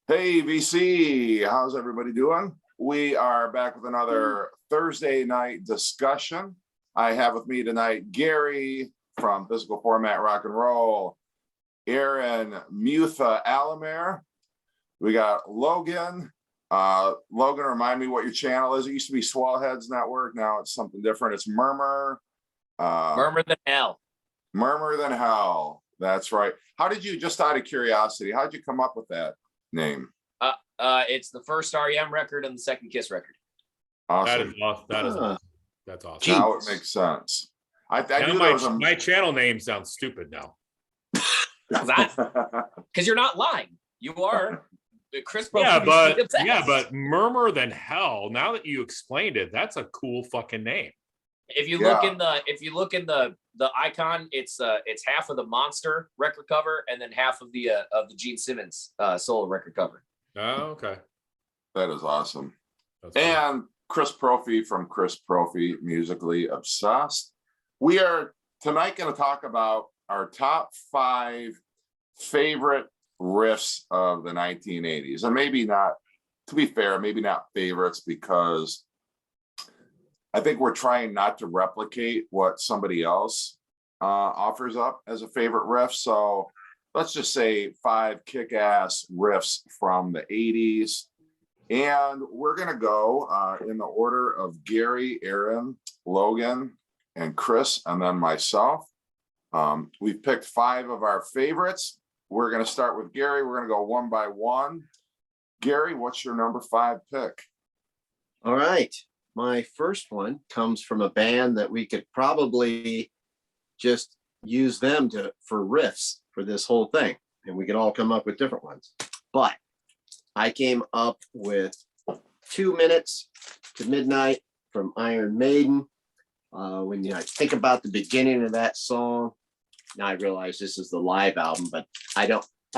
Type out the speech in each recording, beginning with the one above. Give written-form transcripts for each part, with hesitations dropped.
Hey, VC, how's everybody doing? We are back with another Thursday night discussion. I have with me tonight Gary from Physical Format Rock and Roll, Aaron Mutha Alamere. We got Logan. Logan, remind me what your channel is. It used to be Swallheads Network. Now it's something different. It's Murmur. Murmur Than Hell. Murmur Than Hell. That's right. How did you, just out of curiosity, how did you come up with that name? It's the first REM record and the second Kiss record. Awesome. That is awesome. That's awesome. Now it makes sense. I knew my channel name sounds stupid now. Because you're not lying. You are. Chris. But Murmur Than Hell. Now that you explained it, that's a cool fucking name. If you look in the icon, it's half of the Monster record cover and then half of the Gene Simmons solo record cover. Oh, okay. That is awesome. That's and cool. Chris Prophy from Chris Prophy, Musically Obsessed. We are tonight going to talk about our top 5 favorite riffs of the 1980s. And maybe not, to be fair, maybe not favorites, because I think we're trying not to replicate what somebody else offers up as a favorite riff. So let's just say 5 kick-ass riffs from the 80s. And we're going to go in the order of Gary, Aaron, Logan, and Chris, and then myself. We've picked 5 of our favorites. We're going to start with Gary. We're going to go one by one. Gary, what's your number 5 pick? All right. My first one comes from a band that we could probably just use them for riffs for this whole thing, and we could all come up with different ones. But I came up with 2 Minutes to Midnight from Iron Maiden. When I think about the beginning of that song, now I realize this is the live album, but I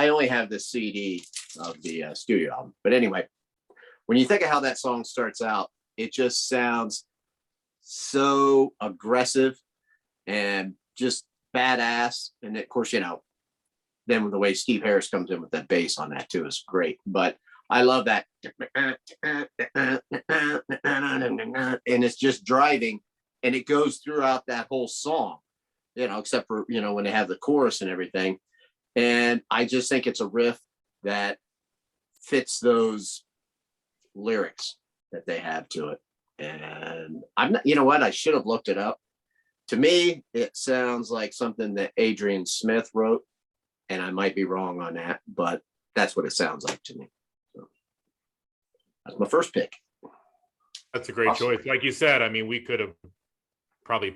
only have the CD of the studio album. But anyway, when you think of how that song starts out, it just sounds so aggressive and just badass. And of course, then the way Steve Harris comes in with that bass on that too is great. But I love that. And it's just driving, and it goes throughout that whole song, except for, when they have the chorus and everything. And I just think it's a riff that fits those lyrics that they have to it. And I'm not, I should have looked it up. To me, it sounds like something that Adrian Smith wrote, and I might be wrong on that, but that's what it sounds like to me. So that's my first pick. That's a great choice. Like you said, we could have probably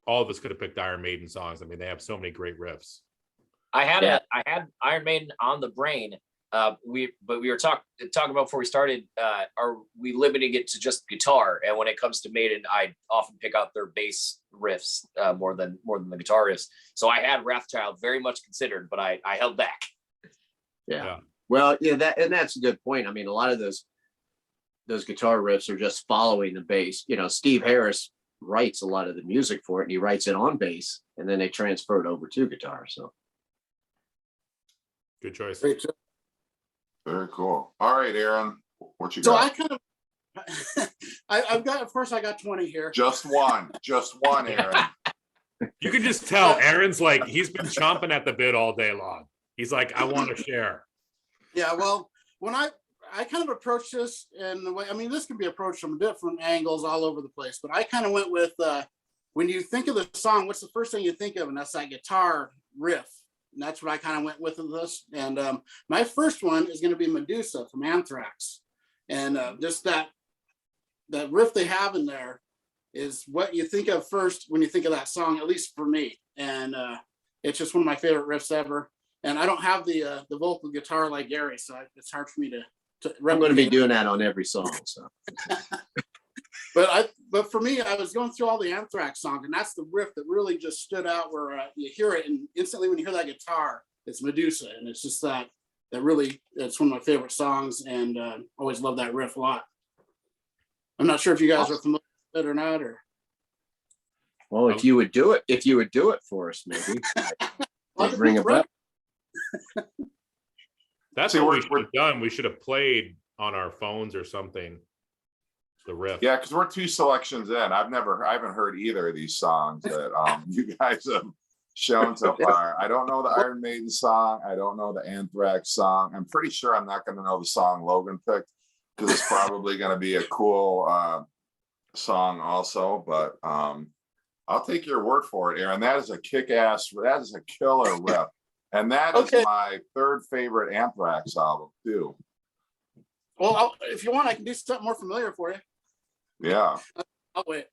all of us could have picked Iron Maiden songs. They have so many great riffs. I had Iron Maiden on the brain. We were talking about before we started, are we limiting it to just guitar? And when it comes to Maiden, I often pick out their bass riffs more than the guitar riffs. So I had Wrathchild very much considered, but I held back. Yeah. Well, that's a good point. A lot of those guitar riffs are just following the bass. Steve Harris writes a lot of the music for it, and he writes it on bass, and then they transfer it over to guitar. So good choice. Very cool. All right, Aaron, what you got? So I kind of, I've got, of course, I got 20 here. Just one, Aaron. You can just tell Aaron's like, he's been chomping at the bit all day long. He's like, I want to share. Yeah, well, when I kind of approached this in the way, this can be approached from different angles all over the place, but I kind of went with, when you think of the song, what's the first thing you think of? And that's that guitar riff. And that's what I kind of went with this. And my first one is going to be Medusa from Anthrax. And just that riff they have in there is what you think of first when you think of that song, at least for me. And it's just one of my favorite riffs ever. And I don't have the vocal guitar like Gary, so it's hard for me to I'm going to be doing that on every song. So. But for me, I was going through all the Anthrax songs, and that's the riff that really just stood out, where you hear it, and instantly when you hear that guitar, it's Medusa, and it's just that really, it's one of my favorite songs, and always love that riff a lot. I'm not sure if you guys are familiar with it or not, or. Well, if you would do it for us, maybe. I'll bring it back. That's See, what we're- we should have done. We should have played on our phones or something. The riff. Yeah, because we're 2 selections in. I haven't heard either of these songs that you guys have shown so far. I don't know the Iron Maiden song. I don't know the Anthrax song. I'm pretty sure I'm not going to know the song Logan picked because it's probably going to be a cool song also. But I'll take your word for it, Aaron. That is a kick-ass. That is a killer riff, and that is my 3rd favorite Anthrax album too. Well, if you want, I can do something more familiar for you. Yeah. I'll wait.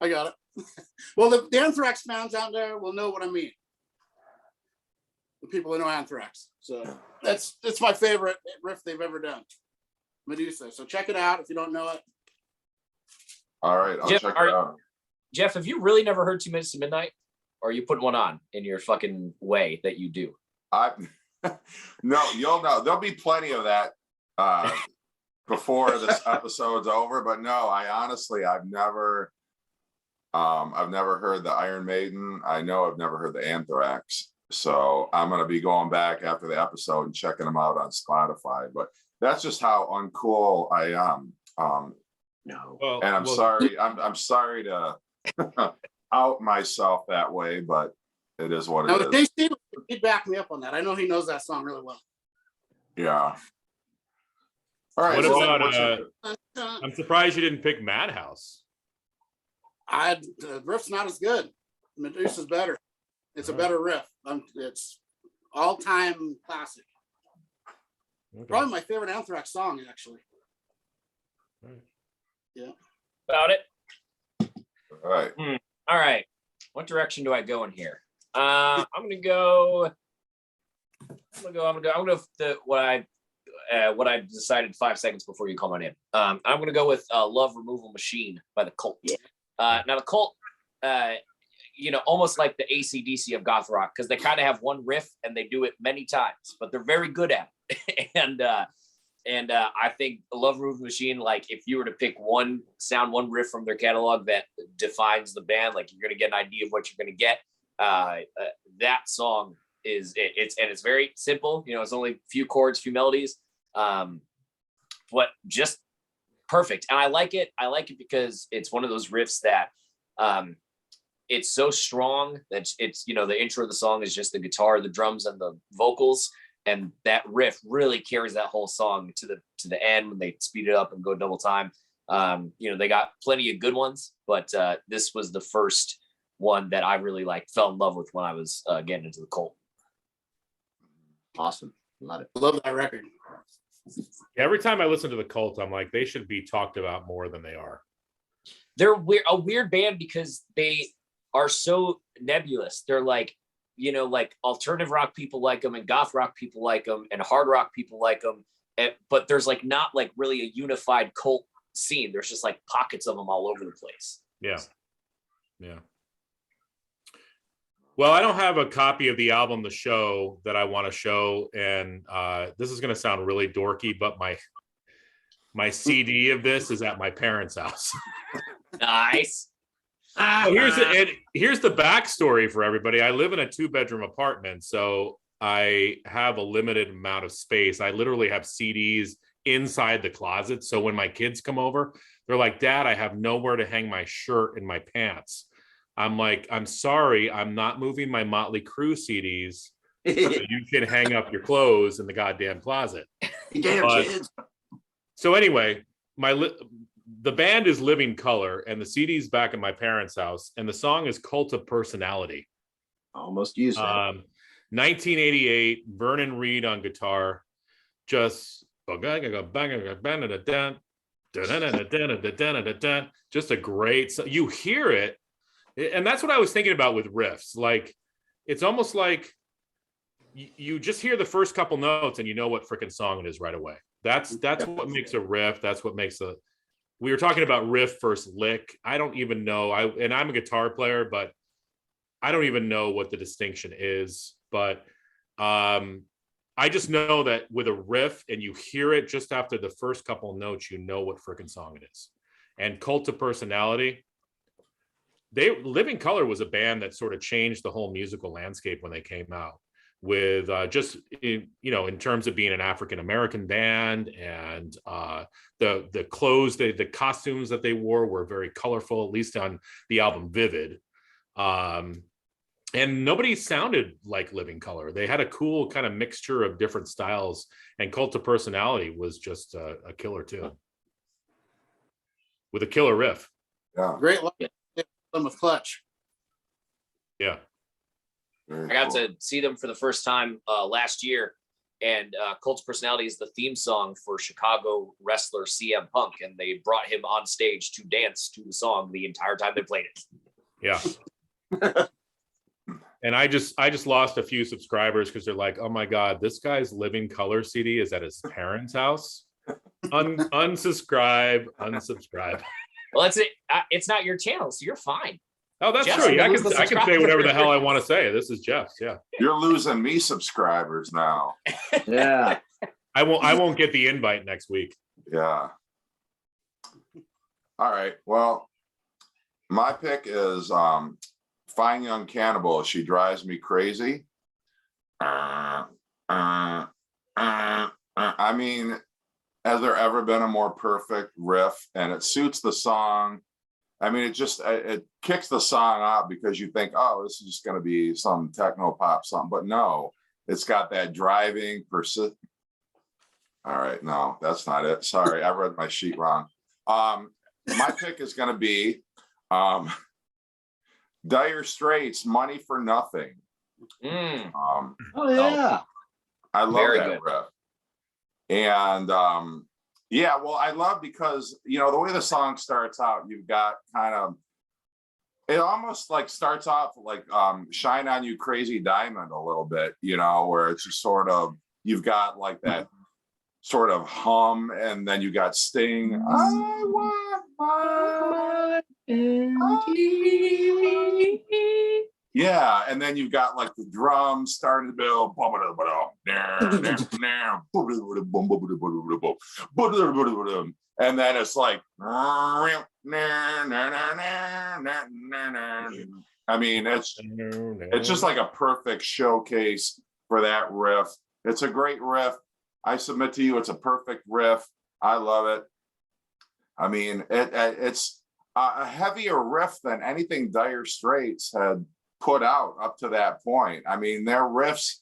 I got it. Well, the Anthrax fans out there will know what I mean. The people who know Anthrax. So it's my favorite riff they've ever done. Medusa. So check it out if you don't know it. All right, I'll Jeff, check it out. Jeff, have you really never heard 2 Minutes to Midnight? Or are you putting one on in your fucking way that you do? No, you'll know. There'll be plenty of that before this episode's over. But no, I've never heard the Iron Maiden. I know I've never heard the Anthrax. So I'm gonna be going back after the episode and checking them out on Spotify. But that's just how uncool I am. No. Well, And I'm sorry. I'm sorry to out myself that way, but it is what Now, it is. JC, he'd back me up on that. I know he knows that song really well. Yeah. All right. What so about I'm surprised you didn't pick Madhouse. The riff's not as good. Medusa's better. It's a better riff. It's all-time classic. Okay. Probably my favorite Anthrax song, actually. About it? all right. All right. What direction do I go in here? I'm gonna go with what I decided 5 seconds before you call my name. I'm gonna go with Love Removal Machine by the Cult. Yeah. Now the Cult, almost like the AC/DC of goth rock, because they kind of have one riff and they do it many times, but they're very good at it. and I think Love Removal Machine, like if you were to pick one riff from their catalog that defines the band, like you're gonna get an idea of what you're gonna get. That song it's very simple. It's only a few chords, few melodies, but just perfect. And I like it because it's one of those riffs that it's so strong that it's the intro of the song is just the guitar, the drums, and the vocals, and that riff really carries that whole song to the end when they speed it up and go double time. They got plenty of good ones, but this was the first one that I really fell in love with when I was getting into the Cult. Awesome. Love it. Love that record. Every time I listen to the Cult, I'm like, they should be talked about more than they are. They're a weird band because they are so nebulous. They're like alternative rock people like them, and goth rock people like them, and hard rock people like them. But there's not really a unified cult scene. There's just pockets of them all over the place. Yeah. Well, I don't have a copy of the album, The Show, that I want to show. And this is going to sound really dorky, but my CD of this is at my parents' house. Nice. So here's the backstory for everybody. I live in a 2-bedroom apartment, so I have a limited amount of space. I literally have CDs inside the closet. So when my kids come over, they're like, Dad, I have nowhere to hang my shirt and my pants. I'm like, I'm sorry, I'm not moving my Motley Crue CDs. So you can hang up your clothes in the goddamn closet. Damn kids. So anyway, the band is Living Color, and the CD's back at my parents' house, and the song is Cult of Personality. Almost used that. 1988, Vernon Reid on guitar, just a great. So you hear it, and that's what I was thinking about with riffs. Like, it's almost like you just hear the first couple notes and you know what freaking song it is right away. That's what makes a riff. That's what makes a. We were talking about riff versus lick. I don't even know. I'm a guitar player, but I don't even know what the distinction is. But I just know that with a riff and you hear it just after the first couple of notes, you know what freaking song it is. And Cult of Personality, Living Color was a band that sort of changed the whole musical landscape when they came out. with just in terms of being an African American band, and the clothes, the costumes that they wore were very colorful, at least on the album Vivid. And nobody sounded like Living Colour. They had a cool kind of mixture of different styles, and Cult of Personality was just a killer too, with a killer riff. Yeah. Great luck with Clutch. Yeah. Very I got cool. to see them for the first time last year, and Cult's Personality is the theme song for Chicago wrestler CM Punk, and they brought him on stage to dance to the song the entire time they played it. Yeah. And I just lost a few subscribers because they're like, oh my God, this guy's Living Colour CD is at his parents' house. Unsubscribe. Well, that's it. It's not your channel, so you're fine. Oh, that's Jeff's true. Yeah, I gonna lose can the say whatever the hell I want to say. This is Jeff's. Yeah. You're losing me subscribers now. Yeah. I won't get the invite next week. Yeah. All right. Well, my pick is Fine Young Cannibal. She Drives Me Crazy. I mean, has there ever been a more perfect riff? And it suits the song. I mean, it kicks the song out because you think, oh, this is just going to be some techno pop something. But no, it's got that driving persist. All right. No, that's not it. Sorry. I read my sheet wrong. My pick is going to be Dire Straits, Money for Nothing. Oh yeah. I love Very that good. riff. And yeah, well, I love because the way the song starts out, you've got kind of, it almost like starts off like Shine On You Crazy Diamond a little bit, where it's just sort of, you've got like that sort of hum, and then you got Sting. I want my yeah, and then you've got like the drums starting to build, and then it's like, I mean, it's just like a perfect showcase for that riff. It's a great riff. I submit to you, it's a perfect riff. I love it. I mean, it's a heavier riff than anything Dire Straits had put out up to that point. I mean, their riffs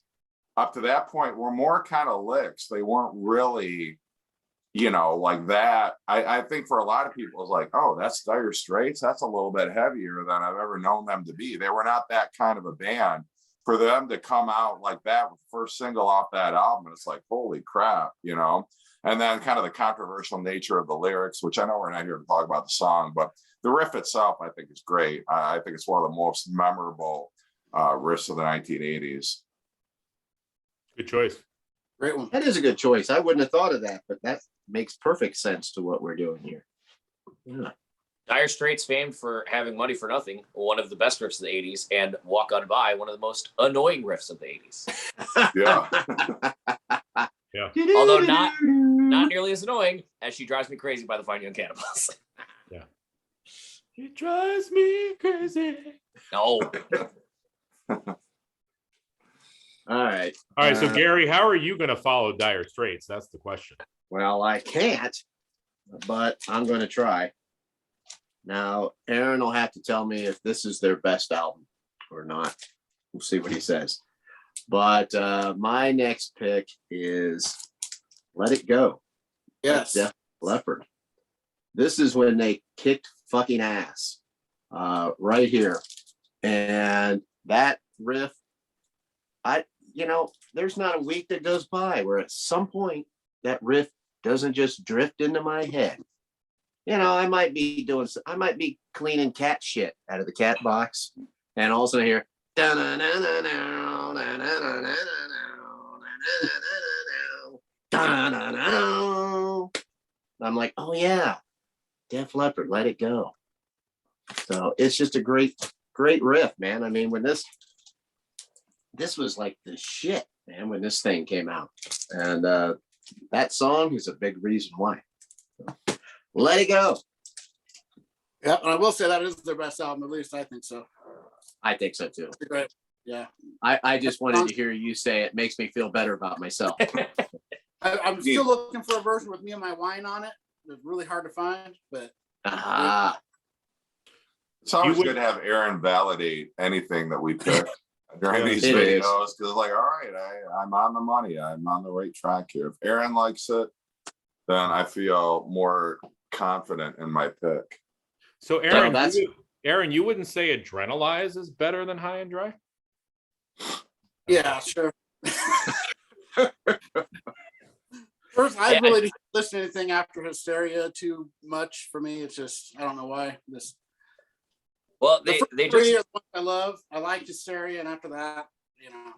up to that point were more kind of licks. They weren't really, like that. I think for a lot of people, it's like, oh, that's Dire Straits. That's a little bit heavier than I've ever known them to be. They were not that kind of a band. For them to come out like that with the first single off that album, it's like, holy crap, And then kind of the controversial nature of the lyrics, which I know we're not here to talk about the song, but the riff itself, I think, is great. I think it's one of the most memorable riffs of the 1980s. Good choice. Great one. That is a good choice. I wouldn't have thought of that, but that makes perfect sense to what we're doing here. Yeah. Dire Straits famed for having Money for Nothing, one of the best riffs of the 80s, and Walk On By, one of the most annoying riffs of the 80s. Yeah. Yeah. Although not nearly as annoying as She Drives Me Crazy by the Fine Young Cannibals. Yeah. She drives me crazy. No. All right. All right. So Gary, how are you going to follow Dire Straits? That's the question. Well, I can't, but I'm going to try. Now, Aaron will have to tell me if this is their best album or not. We'll see what he says. But my next pick is Let It Go. Yes. Def Leppard. This is when they kicked fucking ass right here. And that riff, there's not a week that goes by where at some point that riff doesn't just drift into my head. I might be cleaning cat shit out of the cat box, and all of a sudden I hear, I'm like, oh yeah, Def Leppard, Let It Go. So it's just a great riff, man. I mean, when this was like the shit, man, when this thing came out, and that song is a big reason why. Let It Go. Yep, and I will say that is their best album, at least I think so. I think so too. Right. Yeah. I just wanted to hear you say it. Makes me feel better about myself. I'm still looking for a version with Me and My Wine on it. It's really hard to find, but It's always would- good to have Aaron validate anything that we pick during Yeah, these it is. videos, because like, all right, I'm on the money. I'm on the right track here. If Aaron likes it, then I feel more confident in my pick. So Aaron, that's- Aaron, you wouldn't say Adrenalize is better than High and Dry? yeah, sure. First, I really didn't listen to anything after Hysteria too much for me. It's just, I don't know why. Well, The they first just three are the ones I love. I like Hysteria, and after that,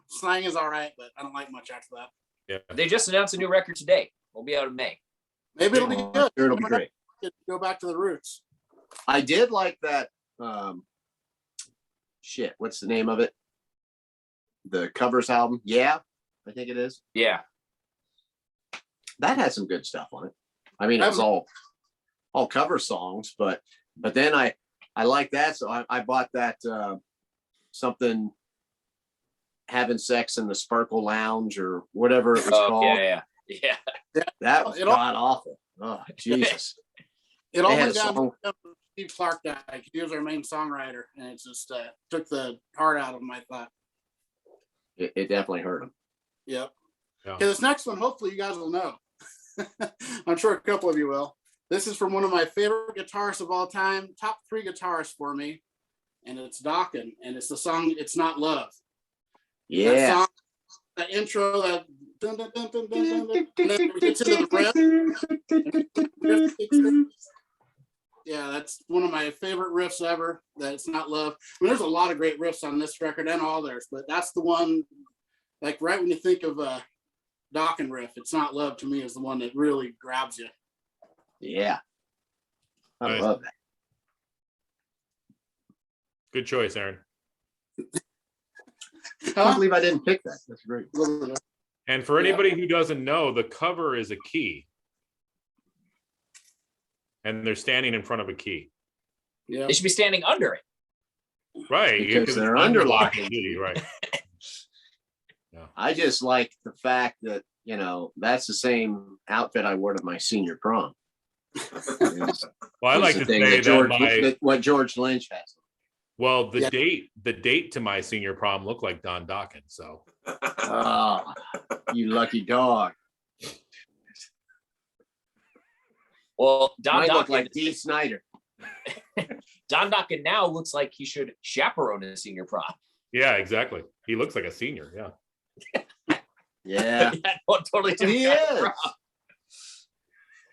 Slang is all right, but I don't like much after that. Yeah. they just announced a new record today. We'll be out in May. Maybe it'll be Oh, I'm good. sure it'll be great. Go back to the roots. I did like that. Shit, what's the name of it? The covers album. Yeah, I think it is. Yeah. That had some good stuff on it. I mean, it was all cover songs, but then I like that, so I bought that something having sex in the Sparkle Lounge or whatever it was called. Yeah. That was god awful. Oh Jesus! It all They had went a down song- to Steve Clark died. He was our main songwriter, and it just took the heart out of him, I thought. It definitely hurt him. Yep. Yeah. Okay, this next one, hopefully you guys will know. I'm sure a couple of you will. This is from one of my favorite guitarists of all time, top 3 guitarists for me, and it's Dokken, and it's the song "It's Not Love." That Yeah. song, that intro, that dun, dun, dun, dun, dun, dun, dun, and then it gets into the riff. Yeah, that's one of my favorite riffs ever. That It's Not Love. I mean, there's a lot of great riffs on this record and all theirs, but that's the one. Like right when you think of a Dokken riff, "It's Not Love" to me is the one that really grabs you. Yeah. I Nice. love that. Good choice, Aaron. I can't believe I didn't pick that. That's great. And for anybody who doesn't know, the cover is a key. And they're standing in front of a key. Yeah. They should be standing under it. Right. Because they're it's under lock underlocked. and key, right. I just like the fact that, that's the same outfit I wore to my senior prom. Well, I It's like the to thing say that what George Lynch has. the date to my senior prom looked like Don Dokken. So Oh, you lucky dog. Well, Don Mine look Dokken, like Dee Snyder. Don Dokken now looks like he should chaperone a senior prom. yeah, exactly. He looks like a senior. Yeah. Yeah. Totally different. He kind of is. prom.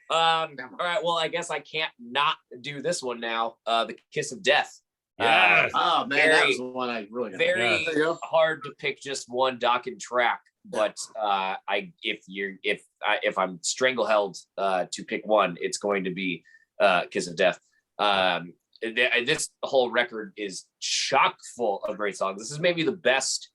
All right. Well, I guess I can't not do this one now. The Kiss of Death. Yes. Oh man, that Very- was the one I really got. Very There you go. hard to pick just one Dokken track, but if I'm strangleheld to pick one, it's going to be Kiss of Death. This whole record is chock full of great songs. This is maybe the best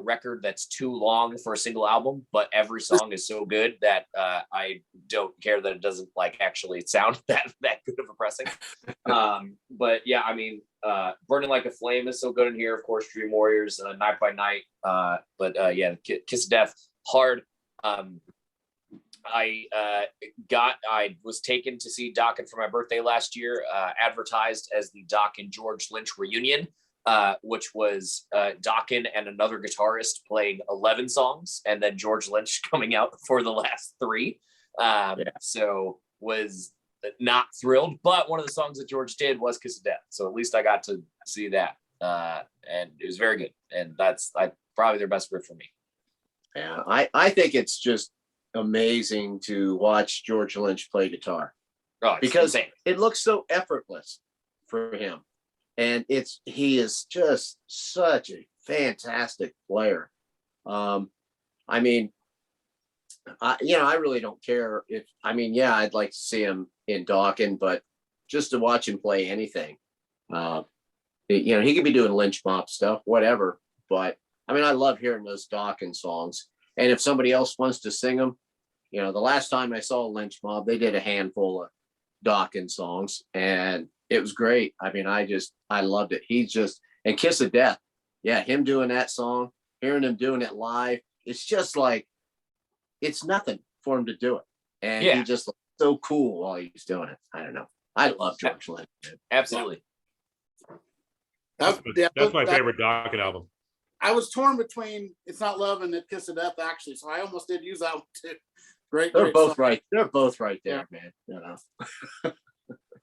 record that's too long for a single album, but every song is so good that I don't care that it doesn't actually sound that good of a pressing. But yeah, I mean, Burning Like a Flame is so good in here. Of course, Dream Warriors, Night by Night. But yeah, Kiss of Death, hard. I was taken to see Dokken for my birthday last year, advertised as the Dokken George Lynch reunion, which was Dokken and another guitarist playing 11 songs, and then George Lynch coming out for the last 3. So was not thrilled, but one of the songs that George did was Kiss of Death. So at least I got to see that. And it was very good. And that's probably their best riff for me. Yeah, I think it's just amazing to watch George Lynch play guitar Oh, it's because insane. it looks so effortless for him. And he is just such a fantastic player. I mean, I really don't care I'd like to see him in Dokken, but just to watch him play anything, he could be doing Lynch Mob stuff, whatever. But I mean, I love hearing those Dokken songs. And if somebody else wants to sing them, the last time I saw Lynch Mob, they did a handful of Dokken songs and it was great. I mean, I loved it. And Kiss of Death, yeah, him doing that song, hearing him doing it live, it's just like, it's nothing for him to do it. And he just looked so cool while he was doing it. I don't know. I love George Lynn. Absolutely. That's my favorite Dokken album. I was torn between It's Not Love and It Kiss of Death, actually. So I almost did use that one too. They're both song. right. They're both right there, man. You know. All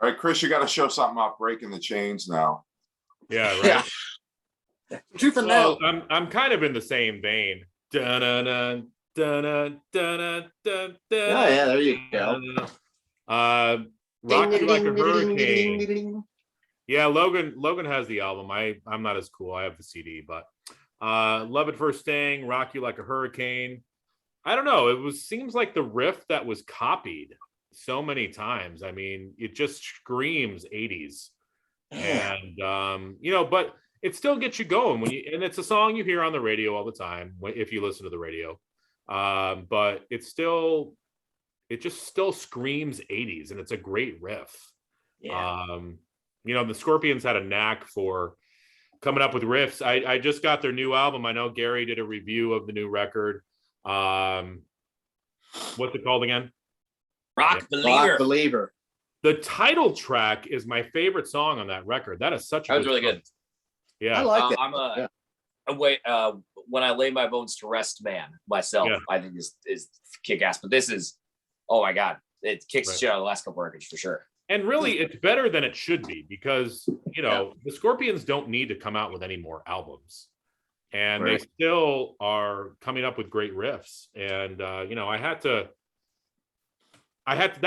right, Chris, you got to show something off Breaking the Chains now. Yeah, right. Truth and Well, nail. I'm kind of in the same vein. Da-na-na, da-na, da-na, da-na, Oh, yeah, there you go. Rock You Like a Hurricane. Yeah, Logan has the album. I'm not as cool. I have the CD, but Love at First Sting, Rock You Like a Hurricane. I don't know. It seems like the riff that was copied so many times. I mean, it just screams 80s. And but it still gets you going and it's a song you hear on the radio all the time if you listen to the radio. But it just still screams 80s, and it's a great riff. Yeah. The Scorpions had a knack for coming up with riffs. I just got their new album. I know Gary did a review of the new record. What's it called again? Rock Believer. Rock Believer. The title track is my favorite song on that record. That is such a That was really song. good. Yeah. I like it. I'm when I lay my bones to rest, man, myself, I think this is kick ass. But this is, oh my God, it kicks shit out of the last couple records for sure. And really, it's better than it should be because, the Scorpions don't need to come out with any more albums. And they still are coming up with great riffs. And, that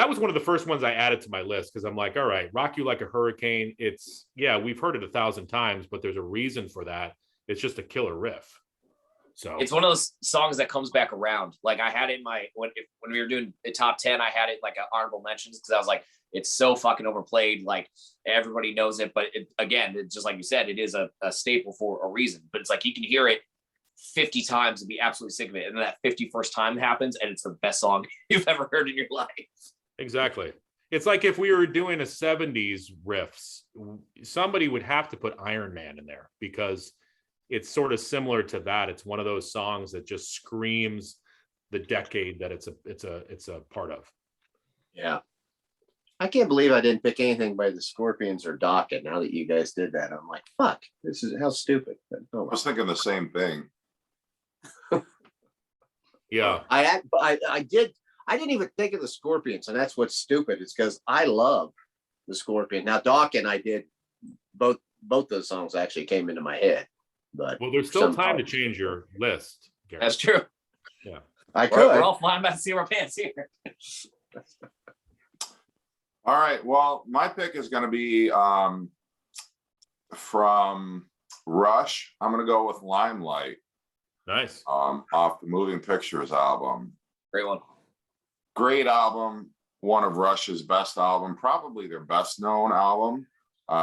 was one of the first ones I added to my list because I'm like, all right, Rock You Like a Hurricane. We've heard it 1,000 times, but there's a reason for that. It's just a killer riff. So it's one of those songs that comes back around. Like I had it in my, when we were doing the top 10, I had it like honorable mentions because I was like, it's so fucking overplayed. Like everybody knows it, but it's just like you said, it is a staple for a reason, but it's like, you can hear it 50 times and be absolutely sick of it. And then that 51st time happens and it's the best song you've ever heard in your life. Exactly. It's like if we were doing a 70s riffs, somebody would have to put Iron Man in there because it's sort of similar to that. It's one of those songs that just screams the decade that it's a part of. Yeah. I can't believe I didn't pick anything by the Scorpions or Dokken. Now that you guys did that, I'm like, fuck, this is how stupid. But, I was thinking the same thing. Yeah. I didn't even think of the Scorpions, and that's what's stupid. It's because I love the Scorpion. Now Dokken, I did both those songs actually came into my head. But there's still time to change your list, Gary. That's true. Yeah. We're all flying back to see our pants here. All right. Well, my pick is going to be from Rush. I'm going to go with Limelight. Nice. Off the Moving Pictures album. Great one. Great album. One of Rush's best album, probably their best known album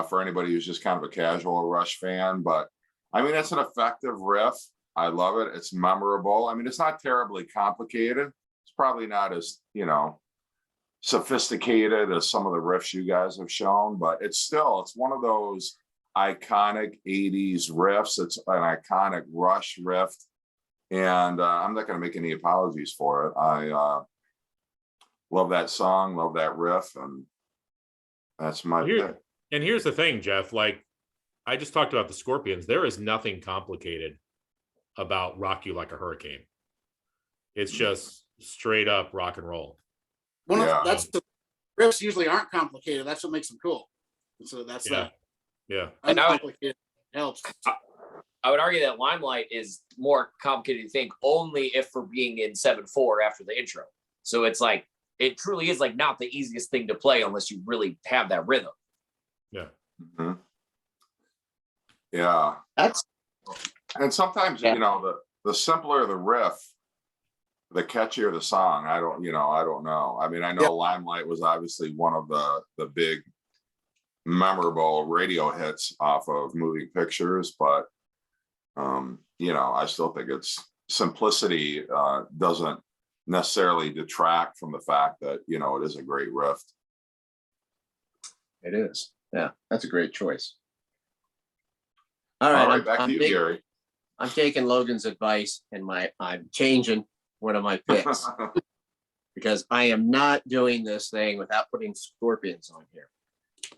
for anybody who's just kind of a casual Rush fan. But I mean, it's an effective riff. I love it. It's memorable. I mean, it's not terribly complicated. It's probably not as, sophisticated as some of the riffs you guys have shown, but it's one of those iconic 80s riffs. It's an iconic Rush riff. And I'm not going to make any apologies for it. I love that song, love that riff, and that's my pick. And here's the thing, Jeff, like I just talked about the Scorpions. There is nothing complicated about Rock You Like a Hurricane. It's just straight up rock and roll. That's the riffs usually aren't complicated. That's what makes them cool. So that's uncomplicated helps. I would argue that Limelight is more complicated to think only if we're being in 7/4 after the intro. So it's like, it truly is like not the easiest thing to play unless you really have that rhythm. Yeah. Mm-hmm. Yeah. And sometimes, the simpler the riff, the catchier the song. I don't know. I mean, I know Limelight was obviously one of the big memorable radio hits off of Moving Pictures, but I still think its simplicity doesn't necessarily detract from the fact that, it is a great riff. It is. Yeah, that's a great choice. All right, All right, back to you, Gary. I'm taking Logan's advice and I'm changing one of my picks because I am not doing this thing without putting Scorpions on here.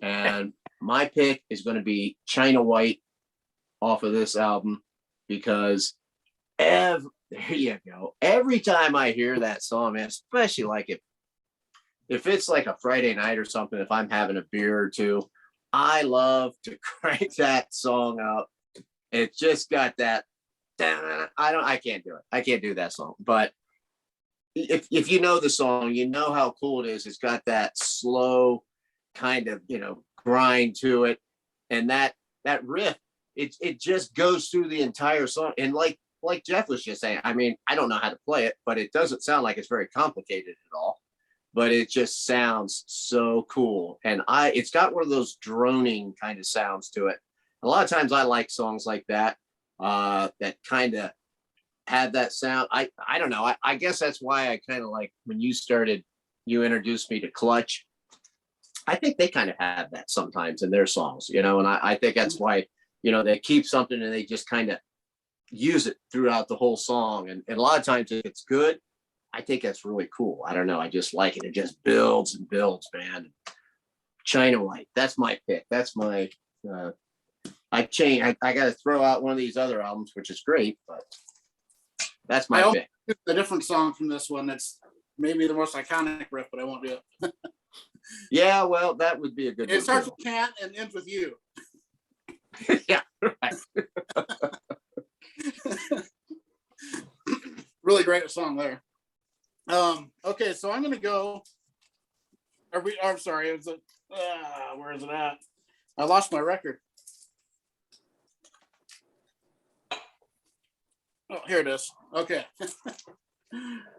And my pick is going to be China White off of this album because there you go. Every time I hear that song, man, especially like if it's like a Friday night or something, if I'm having a beer or two, I love to crank that song up. It's just got that. I can't do it. I can't do that song. But if you know the song, you know how cool it is. It's got that slow kind of, grind to it. And that riff, it just goes through the entire song. And like Jeff was just saying, I mean, I don't know how to play it, but it doesn't sound like it's very complicated at all. But it just sounds so cool. And it's got one of those droning kind of sounds to it. A lot of times I like songs like that, that kind of have that sound. I don't know. I guess that's why I kind of like when you introduced me to Clutch. I think they kind of have that sometimes in their songs, and I think that's why, they keep something and they just kind of use it throughout the whole song. And a lot of times if it's good, I think that's really cool. I don't know. I just like it. It just builds and builds, man. China White. That's my pick. That's my, I got to throw out one of these other albums, which is great, but that's my pick. A different song from this one. It's maybe the most iconic riff, but I won't do it. Yeah, well, that would be a good one. It starts with Can't and ends with You. Yeah, right. Really great song there. Okay, so I'm gonna go. I'm sorry. Where is it at? I lost my record. Oh, here it is. Okay.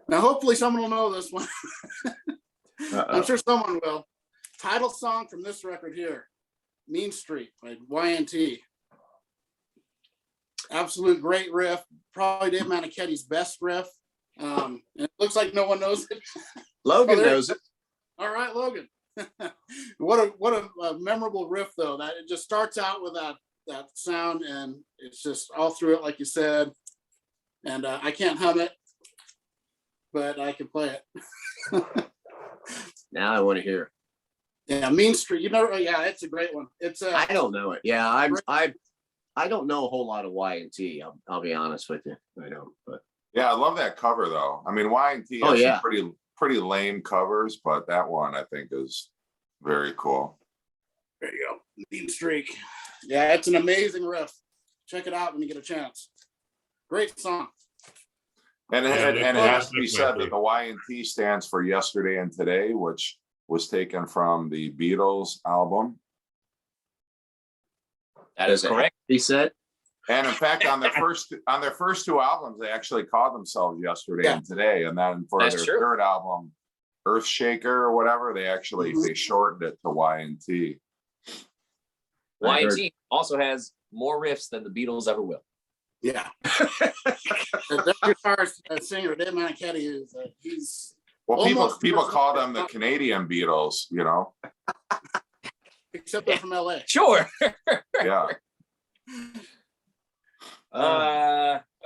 Now, hopefully, someone will know this one. I'm sure someone will. Title song from this record here, "Mean Street" by Y&T. Absolute great riff. Probably Dave Manichetti's best riff. And it looks like no one knows it. Logan knows it. All right, Logan. What a memorable riff though. That it just starts out with that sound, and it's just all through it, like you said. And I can't hum it, but I can play it. Now I want to hear it. Yeah, Mean Street. Yeah, it's a great one. It's I don't know it. Yeah, I don't know a whole lot of Y&T. I'll be honest with you. I don't. But Yeah, I love that cover though. I mean, Y&T has some pretty lame covers, but that one I think is very cool. There you go. Mean Streak. Yeah, it's an amazing riff. Check it out when you get a chance. Great song. And it has to be said that the Y&T stands for Yesterday and Today, which was taken from the Beatles album. That is correct. He said. And in fact, on their first two albums, they actually called themselves Yesterday and Today. And then for their third album, Earthshaker or whatever, they shortened it to Y&T. Y&T also has more riffs than the Beatles ever will. Yeah. The guitarist singer Dave Manichetti is he's people call them the Canadian Beatles, except they're from LA. Sure. Yeah.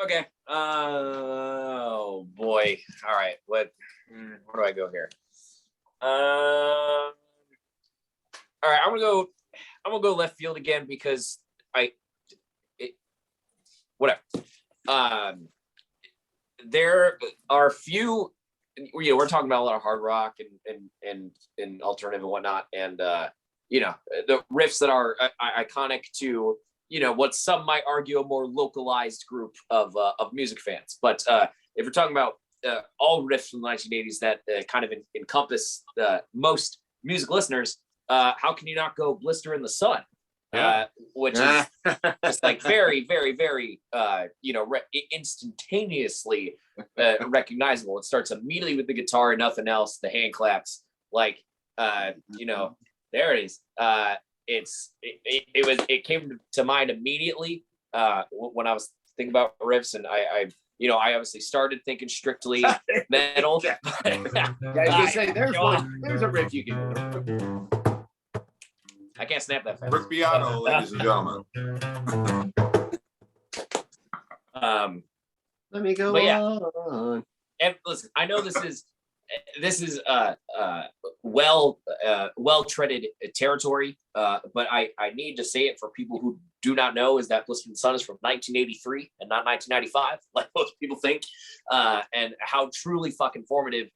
Okay. Oh boy. All right. Where do I go here? All right. I'm gonna go left field again because whatever. There are few. We're talking about a lot of hard rock and alternative and whatnot, and the riffs that are iconic to what some might argue a more localized group of music fans. But if we're talking about all riffs from the 1980s that kind of encompass most music listeners, how can you not go "Blister in the Sun"? Which is just like very, very, very, instantaneously recognizable. It starts immediately with the guitar and nothing else. The hand claps, there it is. It came to mind immedially when I was thinking about riffs, and I obviously started thinking strictly metal. I was gonna say there's a riff you can do. I can't snap that fast. Rick Beato, ladies and gentlemen. Let me go But yeah. on. And listen, I know this is well treaded territory, but I need to say it for people who do not know, is that Blister in the Sun is from 1983 and not 1995, like most people think, and how truly fucking formative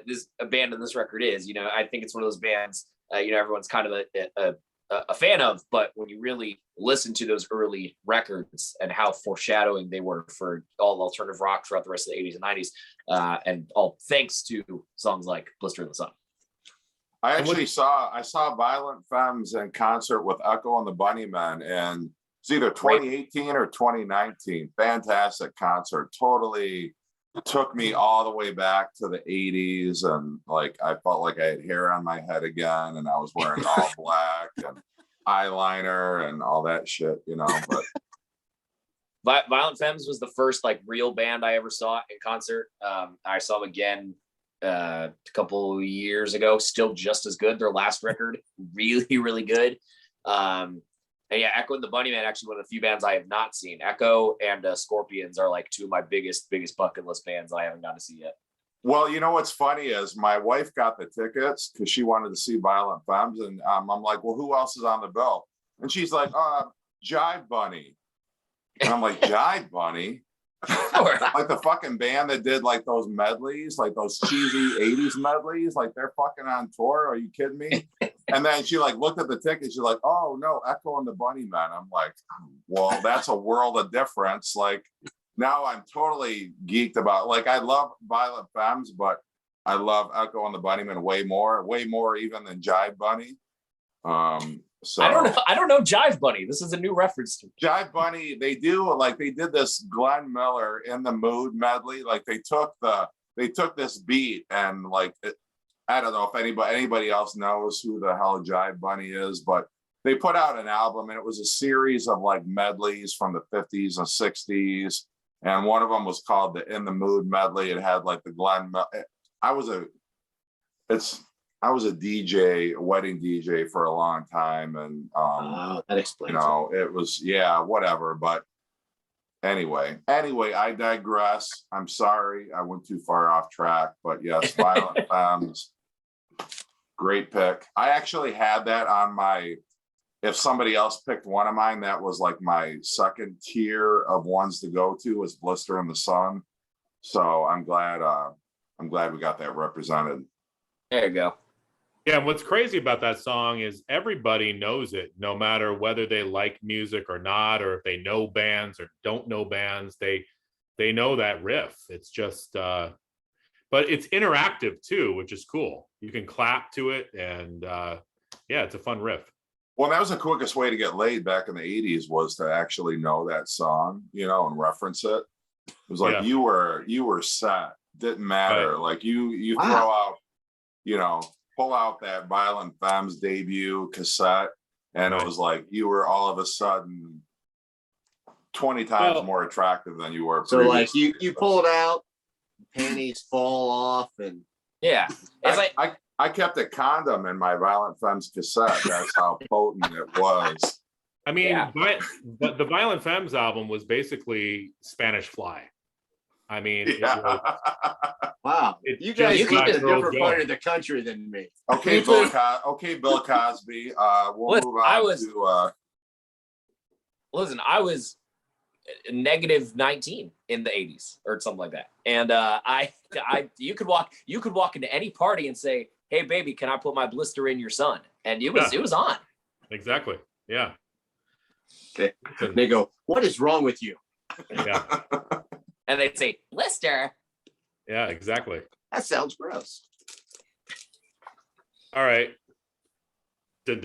this band and this record is. You know, I think it's one of those bands, everyone's kind of a fan of, but when you really listen to those early records and how foreshadowing they were for all alternative rock throughout the rest of the 80s and 90s, and all thanks to songs like Blister in the Sun. I actually saw Violent Femmes in concert with Echo and the Bunnymen, and it's either 2018 or 2019. Fantastic concert. Totally took me all the way back to the 80s, and like I felt like I had hair on my head again, and I was wearing all black and eyeliner and all that shit, but Violent Femmes was the first like real band I ever saw in concert. I saw them again a couple years ago, still just as good. Their last record, really, really good. And yeah, Echo and the Bunnymen, actually one of the few bands I have not seen. Echo and Scorpions are like two of my biggest bucket list bands I haven't gotten to see yet. Well, what's funny is my wife got the tickets because she wanted to see Violent Femmes, and I'm like, well, who else is on the bill? And she's like, Jive Bunny. And I'm like, Jive Bunny? Like the fucking band that did like those medleys, like those cheesy 80s medleys, like they're fucking on tour. Are you kidding me? And then she like looked at the ticket. She's like, oh no, Echo and the Bunnymen. I'm like, well, that's a world of difference. Like now I'm totally geeked about, like, I love Violent Femmes, but I love Echo and the Bunnymen way more even than Jive Bunny. So I don't know Jive Bunny. This is a new reference to me. Jive Bunny, they did this Glenn Miller In the Mood medley. Like they took this beat and like I don't know if anybody else knows who the hell Jive Bunny is, but they put out an album and it was a series of like medleys from the 50s and 60s. And one of them was called the In the Mood medley. It had like the Glenn Miller. I was a DJ, a wedding DJ for a long time. And, that explains it was, yeah, whatever. But anyway, I digress. I'm sorry. I went too far off track, but yes, Violent Femmes, great pick. I actually had that on if somebody else picked one of mine, that was like my second tier of ones to go to was Blister in the Sun. So I'm glad we got that represented. There you go. Yeah, and what's crazy about that song is everybody knows it, no matter whether they like music or not, or if they know bands or don't know bands, they know that riff. It's just, but it's interactive too, which is cool. You can clap to it, and yeah, it's a fun riff. Well, that was the quickest way to get laid back in the 80s was to actually know that song, and reference it. It was like you were set. Didn't matter. Right. Like you throw out, pull out that Violent Femmes debut cassette, and it was like you were all of a sudden 20 times more attractive than you were previously. So like you pull it out, panties fall off, and yeah, it's I kept a condom in my Violent Femmes cassette. That's how potent it was. I mean, but the Violent Femmes album was basically Spanish Fly. I mean, wow, you guys live in a different part of the country than me. Okay, Bill Cosby. We'll move on to. Listen, I was -19 in the 80s or something like that, and you could walk into any party and say, "Hey, baby, can I put my blister in your sun?" And it was on. Exactly. Yeah. Okay. They go, "What is wrong with you?" Yeah. And they'd say, "Blister." Yeah, exactly. That sounds gross. All right. Yes.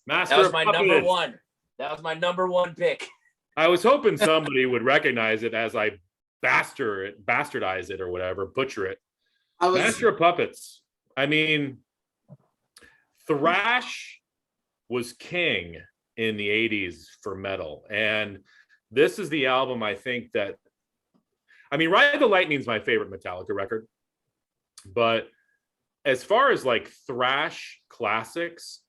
Master that was my number one. That was my number one pick. I was hoping somebody would recognize it as I bastardize it or whatever, butcher it. Master of Puppets. I mean, thrash was king in the 80s for metal. And this is the album I think that, I mean, Ride the Lightning is my favorite Metallica record, but as far as like thrash classics,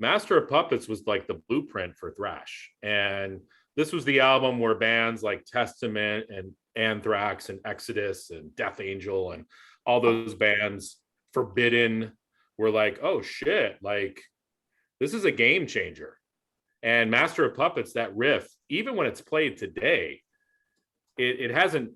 Master of Puppets was like the blueprint for thrash. And this was the album where bands like Testament and Anthrax and Exodus and Death Angel and all those bands, Forbidden, were like, oh shit, like this is a game changer. And Master of Puppets, that riff, even when it's played today, it hasn't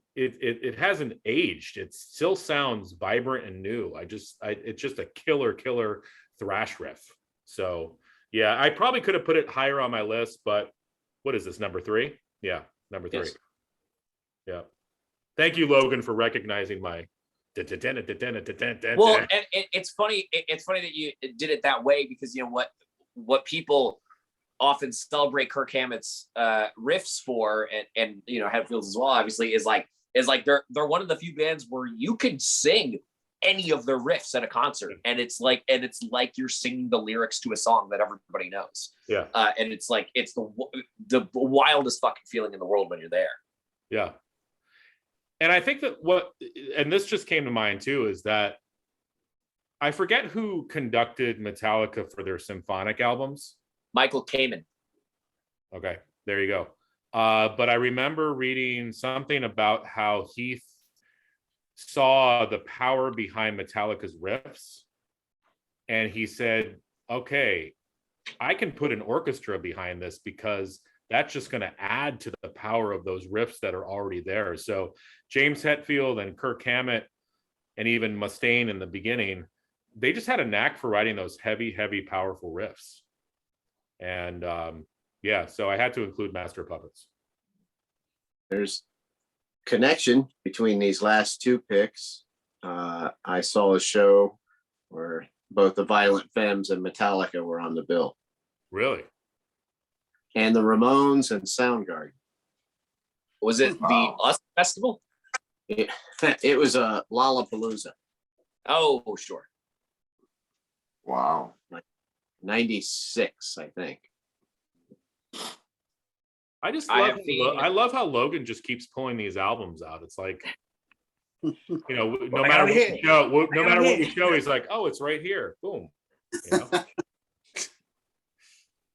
aged. It still sounds vibrant and new. It's just a killer thrash riff. So yeah, I probably could have put it higher on my list, but what is this, number 3? Yeah, number 3. Yes. Yeah. Thank you, Logan, for recognizing my Well, and it's funny. It's funny that you did it that way, because you know what people often celebrate Kirk Hammett's riffs for, and you know Hetfields as well, obviously, is like they're one of the few bands where you can sing any of their riffs at a concert, and it's like you're singing the lyrics to a song that everybody knows. Yeah. And it's like it's the wildest fucking feeling in the world when you're there. Yeah. And I think that and this just came to mind too, is that I forget who conducted Metallica for their symphonic albums. Michael Kamen. Okay, there you go. But I remember reading something about how Heath saw the power behind Metallica's riffs, and he said, okay, I can put an orchestra behind this because that's just going to add to the power of those riffs that are already there. So James Hetfield and Kirk Hammett and even Mustaine in the beginning, they just had a knack for writing those heavy, powerful riffs. And yeah, so I had to include Master of Puppets. There's connection between these last 2 picks. I saw a show where both the Violent Femmes and Metallica were on the bill. Really? And the Ramones and Soundgarden. Was it the US Festival? It was a Lollapalooza. Oh, sure. Wow. 96, I think. I love how Logan just keeps pulling these albums out. It's like, you know, no matter what we show, he's like, oh, it's right here. Boom. You know?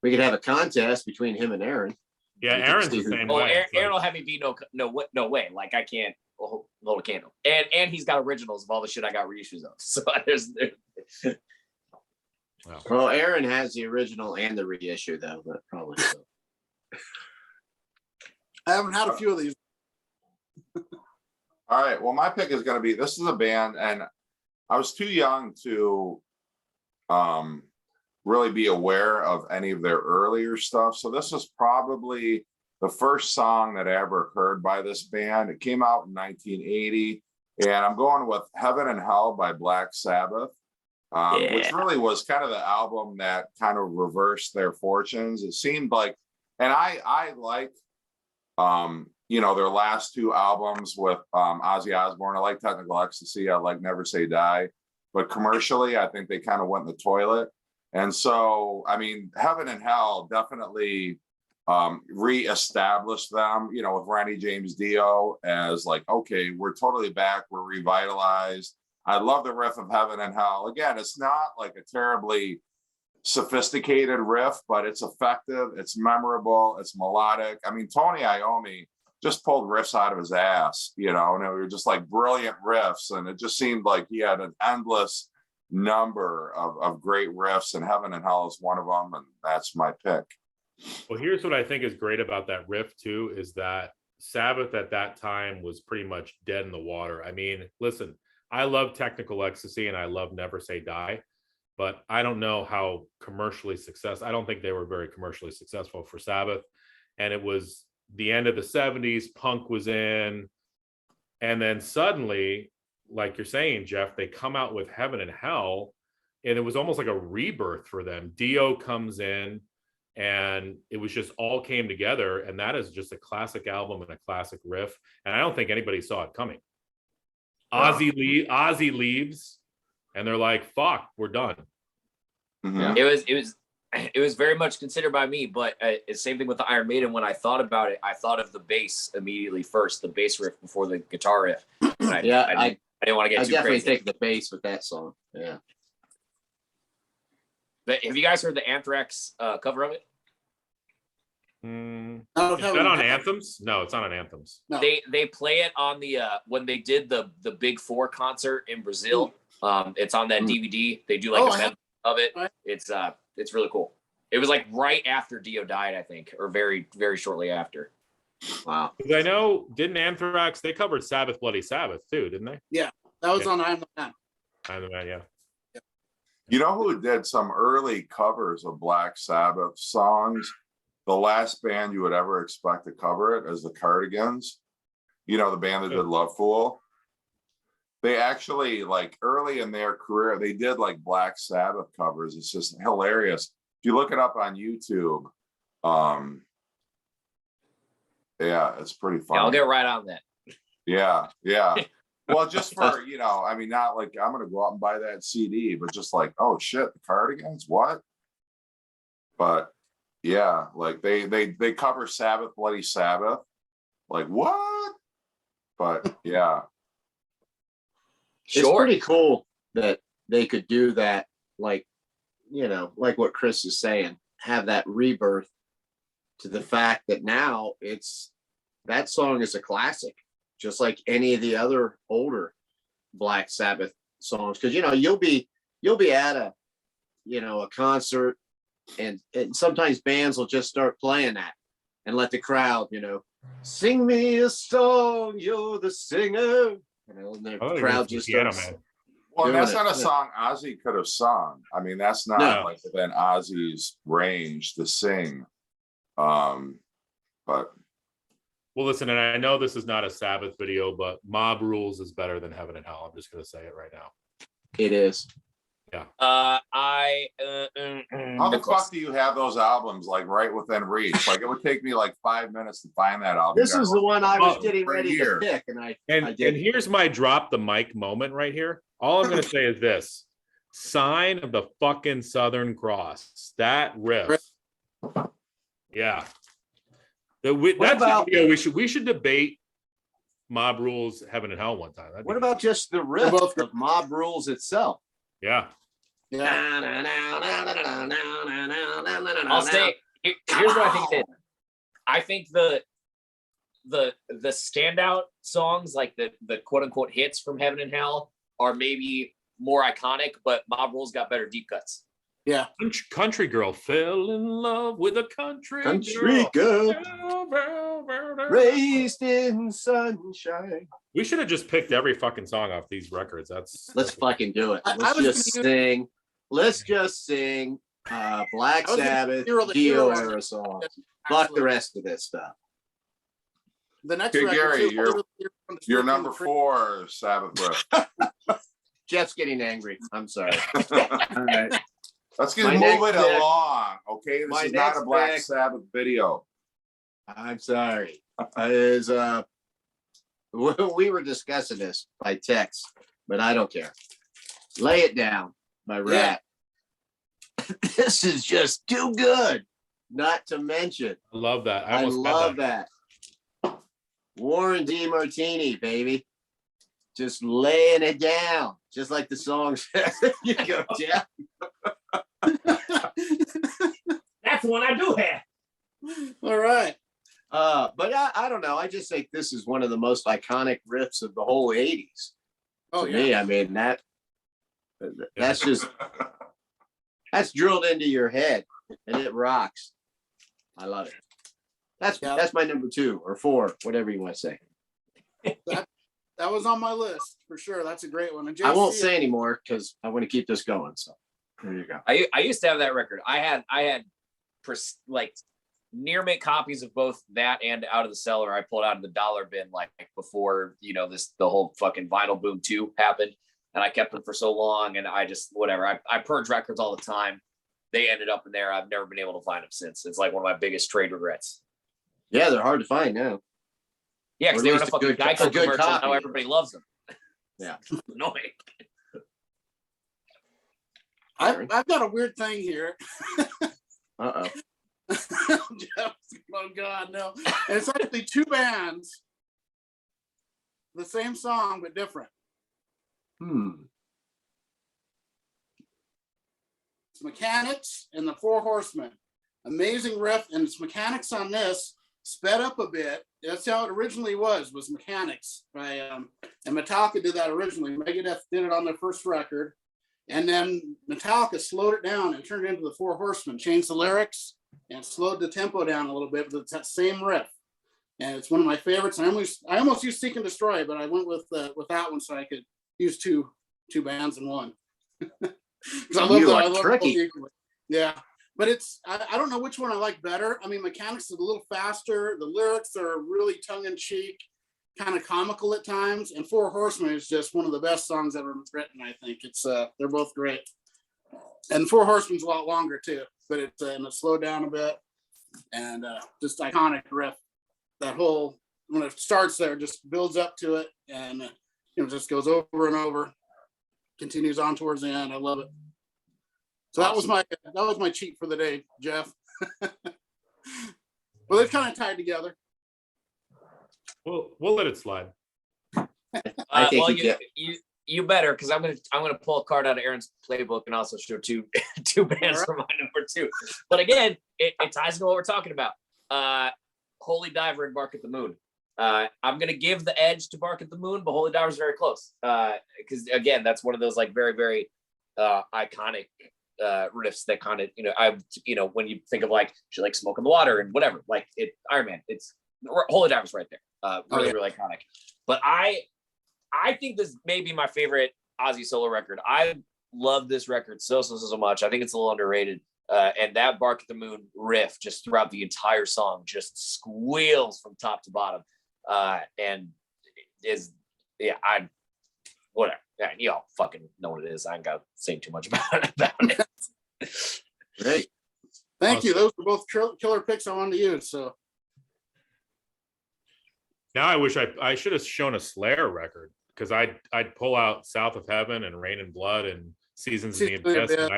We could have a contest between him and Aaron. Yeah, Aaron's the same Oh, way. Aaron will have me be no way. Like I can't hold a candle. And he's got originals of all the shit I got reissues of. So there's Well, Aaron has the original and the reissue though, but probably so. I haven't had a few of these. All right. Well, my pick is going to be, this is a band, and I was too young to really be aware of any of their earlier stuff. So this was probably the first song that I ever heard by this band. It came out in 1980, and I'm going with Heaven and Hell by Black Sabbath, which really was kind of the album that kind of reversed their fortunes. It seemed like, and I like, you know, their last 2 albums with Ozzy Osbourne. I like Technical Ecstasy. I like Never Say Die. But commercially, I think they kind of went in the toilet. And so, I mean, Heaven and Hell definitely reestablished them, you know, with Ronnie James Dio as like, okay, we're totally back. We're revitalized. I love the riff of Heaven and Hell. Again, it's not like a terribly sophisticated riff, but it's effective. It's memorable. It's melodic. I mean, Tony Iommi just pulled riffs out of his ass, you know, and they were just like brilliant riffs. And it just seemed like he had an endless number of great riffs, and Heaven and Hell is one of them. And that's my pick. Well, here's what I think is great about that riff too, is that Sabbath at that time was pretty much dead in the water. I mean, listen, I love Technical Ecstasy and I love Never Say Die, but I don't know how commercially successful. I don't think they were very commercially successful for Sabbath. And it was the end of the 70s, punk was in. And then suddenly, like you're saying, Jeff, they come out with Heaven and Hell, and it was almost like a rebirth for them. Dio comes in, and it was just all came together. And that is just a classic album and a classic riff. And I don't think anybody saw it coming. Ozzy leaves, and they're like, fuck, we're done. Mm-hmm. It was it was very much considered by me, but it's same thing with the Iron Maiden. When I thought about it, I thought of the bass immediately first, the bass riff before the guitar riff. I didn't want to get too definitely crazy. take the bass with that song. Yeah. But have you guys heard the Anthrax cover of it? Is No, that on Anthems? No, it's not on Anthems. No. They play it on the when they did the Big Four concert in Brazil. It's on that DVD. They do like a medley of it. It's really cool. It was like right after Dio died, I think, or very, very shortly after. Wow. Because I know, didn't Anthrax, they covered Sabbath Bloody Sabbath too, didn't they? Yeah, that was on I'm the Man. I'm the Man, yeah. You know who did some early covers of Black Sabbath songs? The last band you would ever expect to cover it is the Cardigans. You know, the band that did Love Fool. They actually, like, early in their career, they did like Black Sabbath covers. It's just hilarious. If you look it up on YouTube, yeah, it's pretty funny. Yeah, I'll get right on that. Yeah. Well, just for, you know, I mean, not like I'm gonna go out and buy that CD, but just like, oh shit, the Cardigans, what? But yeah, like they cover Sabbath Bloody Sabbath. Like what? But yeah. It's pretty cool that they could do that, like, you know, like what Chris is saying, have that rebirth to the fact that now that song is a classic, just like any of the other older Black Sabbath songs. Because, you know, you'll be at a concert, and sometimes bands will just start playing that and let the crowd, you know, sing me a song, you're the singer. You know, and the crowd just starts. Well, that's not a song Ozzy could have sung. I mean, that's not like within Ozzy's range to sing. But well, listen, and I know this is not a Sabbath video, but Mob Rules is better than Heaven and Hell. I'm just gonna say it right now. It is. Yeah. How the fuck do you have those albums like right within reach? Like it would take me like 5 minutes to find that album. This is the one I was getting ready to pick, and I did. And here's my drop the mic moment right here. All I'm gonna say is this: Sign of the fucking Southern Cross. That riff. Yeah. That's the video we should debate Mob Rules, Heaven and Hell one time. What about just the riff of Mob Rules itself? Yeah. I'll say here's what I think it is. I think the standout songs, like the quote unquote hits from Heaven and Hell, are maybe more iconic, but Mob Rules got better deep cuts. Yeah. Country Girl fell in love with a country girl. Raised in sunshine. We should have just picked every fucking song off these records. Let's fucking do it. Let's just sing Black Sabbath Dio era songs. Fuck the rest of this stuff. The next Gary, you're number 4 Sabbath riff. Jeff's getting angry. I'm sorry. All right. Let's move it along. Okay, this is not a Black Sabbath video. I'm sorry. We were discussing this by text, but I don't care. Lay it down, my rat. This is just too good. Not to mention, I love that. I love that. Warren D. Martini, baby. Just laying it down, just like the song says. You go, Jeff. That's one I do have. All right. But I don't know. I just think this is one of the most iconic riffs of the whole 80s. To me, I mean, that's just that's drilled into your head, and it rocks. I love it. That's my number 2 or 4, whatever you want to say. That was on my list for sure. That's a great one. And I won't say anymore because I want to keep this going. So there you go. I used to have that record. I had like near mint copies of both that and Out of the Cellar. I pulled out of the dollar bin like before, you know, the whole fucking vinyl boom 2 happened, and I kept them for so long, and I just whatever. I purge records all the time. They ended up in there. I've never been able to find them since. It's like one of my biggest trade regrets. Yeah, they're hard to find now. Yeah, because they were in a fucking Geico commercial. Now everybody loves them. Yeah. Annoying. I've got a weird thing here. Uh-oh. Oh God, no. And it's actually two bands, the same song but different. It's Mechanics and the Four Horsemen. Amazing riff, and it's Mechanics on this sped up a bit. That's how it originally was Mechanics by and Metallica did that originally. Megadeth did it on their first record, and then Metallica slowed it down and turned it into the Four Horsemen, changed the lyrics and slowed the tempo down a little bit, but it's that same riff. And it's one of my favorites. I almost used Seek and Destroy, but I went with that one so I could use two bands in one. Because I love tricky. equally. Yeah. But I don't know which one I like better. I mean, Mechanics is a little faster. The lyrics are really tongue-in-cheek, kind of comical at times. And Four Horsemen is just one of the best songs ever written, I think. It's they're both great. And Four Horsemen's a lot longer too, but it's slowed down a bit. And just iconic riff. That whole, when it starts there, just builds up to it and just goes over and over, continues on towards the end. I love it. So awesome. that was my cheat for the day, Jeff. Well, they're kind of tied together. We'll let it slide. I think well, you better, because I'm gonna pull a card out of Aaron's playbook and also show two bands for my number 2. But again, it ties into what we're talking about. Holy Diver and Bark at the Moon. I'm gonna give the edge to Bark at the Moon, but Holy Diver is very close. Because again, that's one of those like very, very iconic riffs that kind of when you think of like she like Smoke in the Water and whatever, like Iron Man, it's Holy Diver's right there. Really iconic. But I think this may be my favorite Ozzy solo record. I love this record so much. I think it's a little underrated. And that Bark at the Moon riff just throughout the entire song just squeals from top to bottom. And is whatever. Yeah, you all fucking know what it is. I ain't got to say too much about it. Great. Thank you. Those were both killer picks I wanted to use. So now I wish I should have shown a Slayer record, because I'd pull out South of Heaven and Rain and Blood and Seasons in the Abyss, and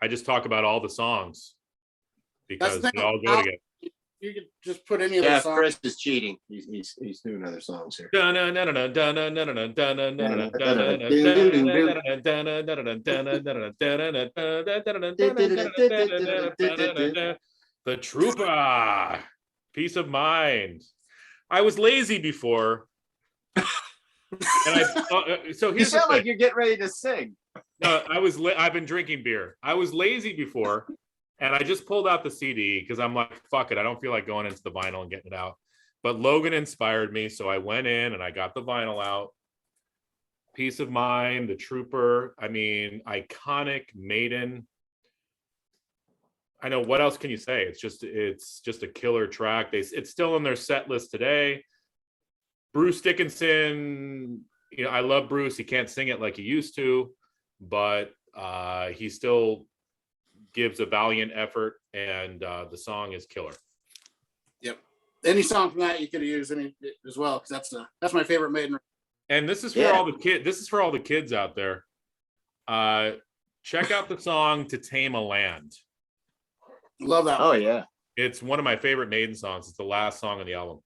I just talk about all the songs because they all go together. You could just put any of the songs. Chris is cheating. He's doing other songs here. The Trooper, Peace of Mind. I was lazy before. And so You sound like you're getting ready to sing. I've been drinking beer. I was lazy before, and I just pulled out the CD because I'm like, fuck it, I don't feel like going into the vinyl and getting it out. But Logan inspired me, so I went in and I got the vinyl out. Peace of Mind, The Trooper. I mean, iconic Maiden. I know, what else can you say? It's just a killer track. It's still in their set list today. Bruce Dickinson, I love Bruce. He can't sing it like he used to, but he still gives a valiant effort, and the song is killer. Yep. Any song from that you could have used any as well, because that's my favorite Maiden. And this is for all the kids. This is for all the kids out there. Check out the song "To Tame a Land." Love that. Oh yeah, it's one of my favorite Maiden songs. It's the last song on the album.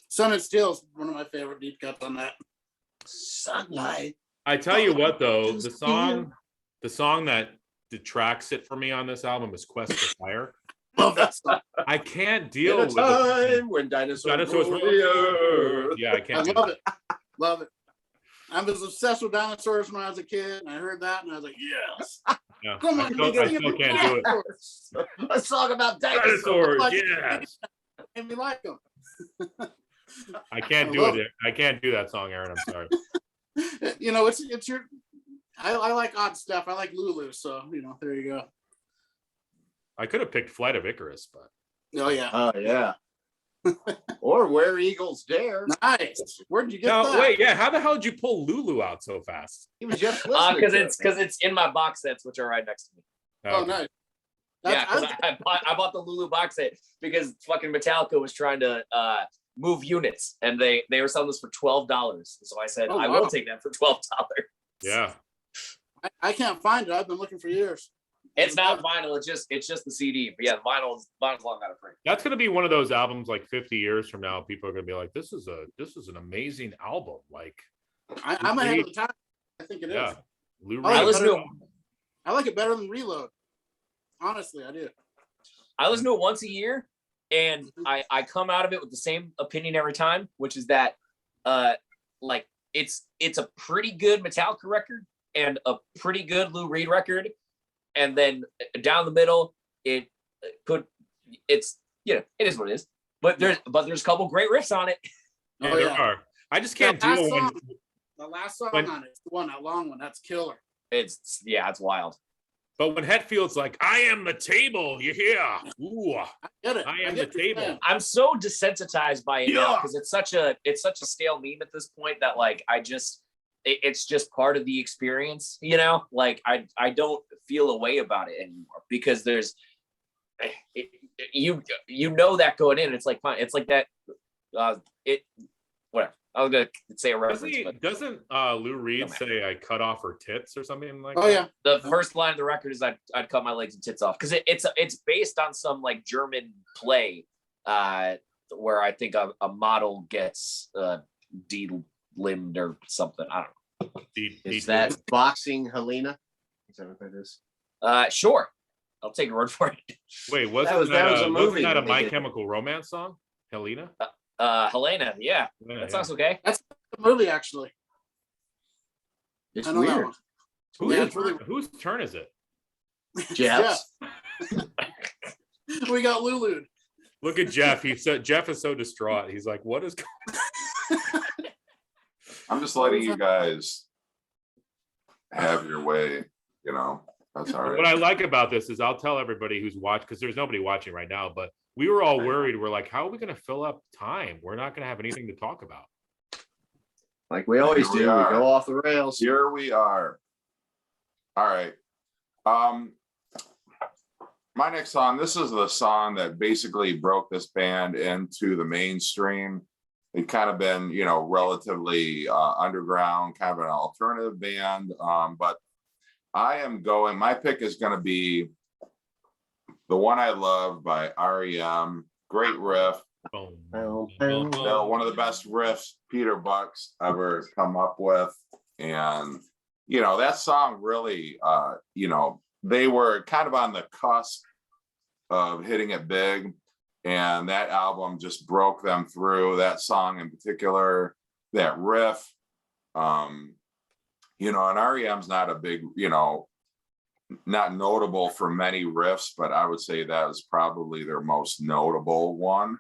Sun and Steel is one of my favorite deep cuts on that. Sunlight. I tell you what, though, the song that detracts it for me on this album is "Quest for Fire." Love that song. I can't deal with time when dinosaurs were the yeah, I can't. I love it. Love it. I was obsessed with dinosaurs when I was a kid, and I heard that, and I was like, yes. Yeah, Come on, I still can't do it. A song about dinosaurs. Yes. And we like them. I can't do it. I can't do that song, Aaron. I'm sorry. It's your. I like odd stuff. I like Lulu, so there you go. I could have picked Flight of Icarus, but. Oh yeah. Oh yeah. Or Where Eagles Dare. Nice. Where did you get that? Wait, yeah. How the hell did you pull Lulu out so fast? He was just listening. Because it's in my box sets, which are right next to me. Oh, nice. Yeah, because I bought the Lulu box set because fucking Metallica was trying to move units, and they were selling this for $12. So I said, I will take that for $12. Yeah. I can't find it. I've been looking for years. It's not vinyl. It's just the CD. But yeah, vinyl's long out of print. That's gonna be one of those albums like 50 years from now. People are gonna be like, this is an amazing album. Like, I'm ahead of the time. I think it is. yeah, Lou Reed. I listen to it. I like it better than Reload. Honestly, I do. I listen to it once a year, and I come out of it with the same opinion every time, which is that like it's a pretty good Metallica record and a pretty good Lou Reed record, and then down the middle it's it is what it is. But there's a couple great riffs on it. Yeah, there are. I just can't do it when The last song on it, the one, that long one, that's killer. It's wild. But when Hetfield's like, I am the table, you hear? Ooh, I get it. I am the table. I'm so desensitized by it now because it's such a stale meme at this point that like it's just part of the experience, you know? Like I don't feel a way about it anymore because there's you know that going in, it's like fine. It's like that whatever. I was gonna say a reference, but Doesn't Lou Reed say I cut off her tits or something like that? Oh yeah. the first line of the record is I'd cut my legs and tits off because it's based on some like German play where I think a model gets de-limbed or something. I don't know. Is that Boxing Helena? Is that what that is? Sure, I'll take your word for it. Wait, That was a movie wasn't that a that they My did. Chemical Romance song? Helena? Helena, yeah, that sounds okay. That's the movie, actually. It's I know that weird. one. Whose Yeah, it's really- whose turn is it? Jeff's. We got Lulu. Look at Jeff. Jeff is so distraught. He's like, what is I'm just letting you guys have your way, you know. That's all What right. I like about this is I'll tell everybody who's watched, because there's nobody watching right now, but we were all worried. We're like, how are we going to fill up time? We're not going to have anything to talk about. Like we always Here we do. We are. go off the rails. Here we are. All right. My next song, this is the song that basically broke this band into the mainstream. They'd kind of been, you know, relatively underground, kind of an alternative band. But my pick is going to be The One I Love by REM. Great riff. Boom. One of the best riffs Peter Buck's ever come up with. And, you know, that song really, you know, they were kind of on the cusp of hitting it big. And that album just broke them through. That song in particular, that riff, you know, and REM's not a big, you know, not notable for many riffs, but I would say that is probably their most notable one.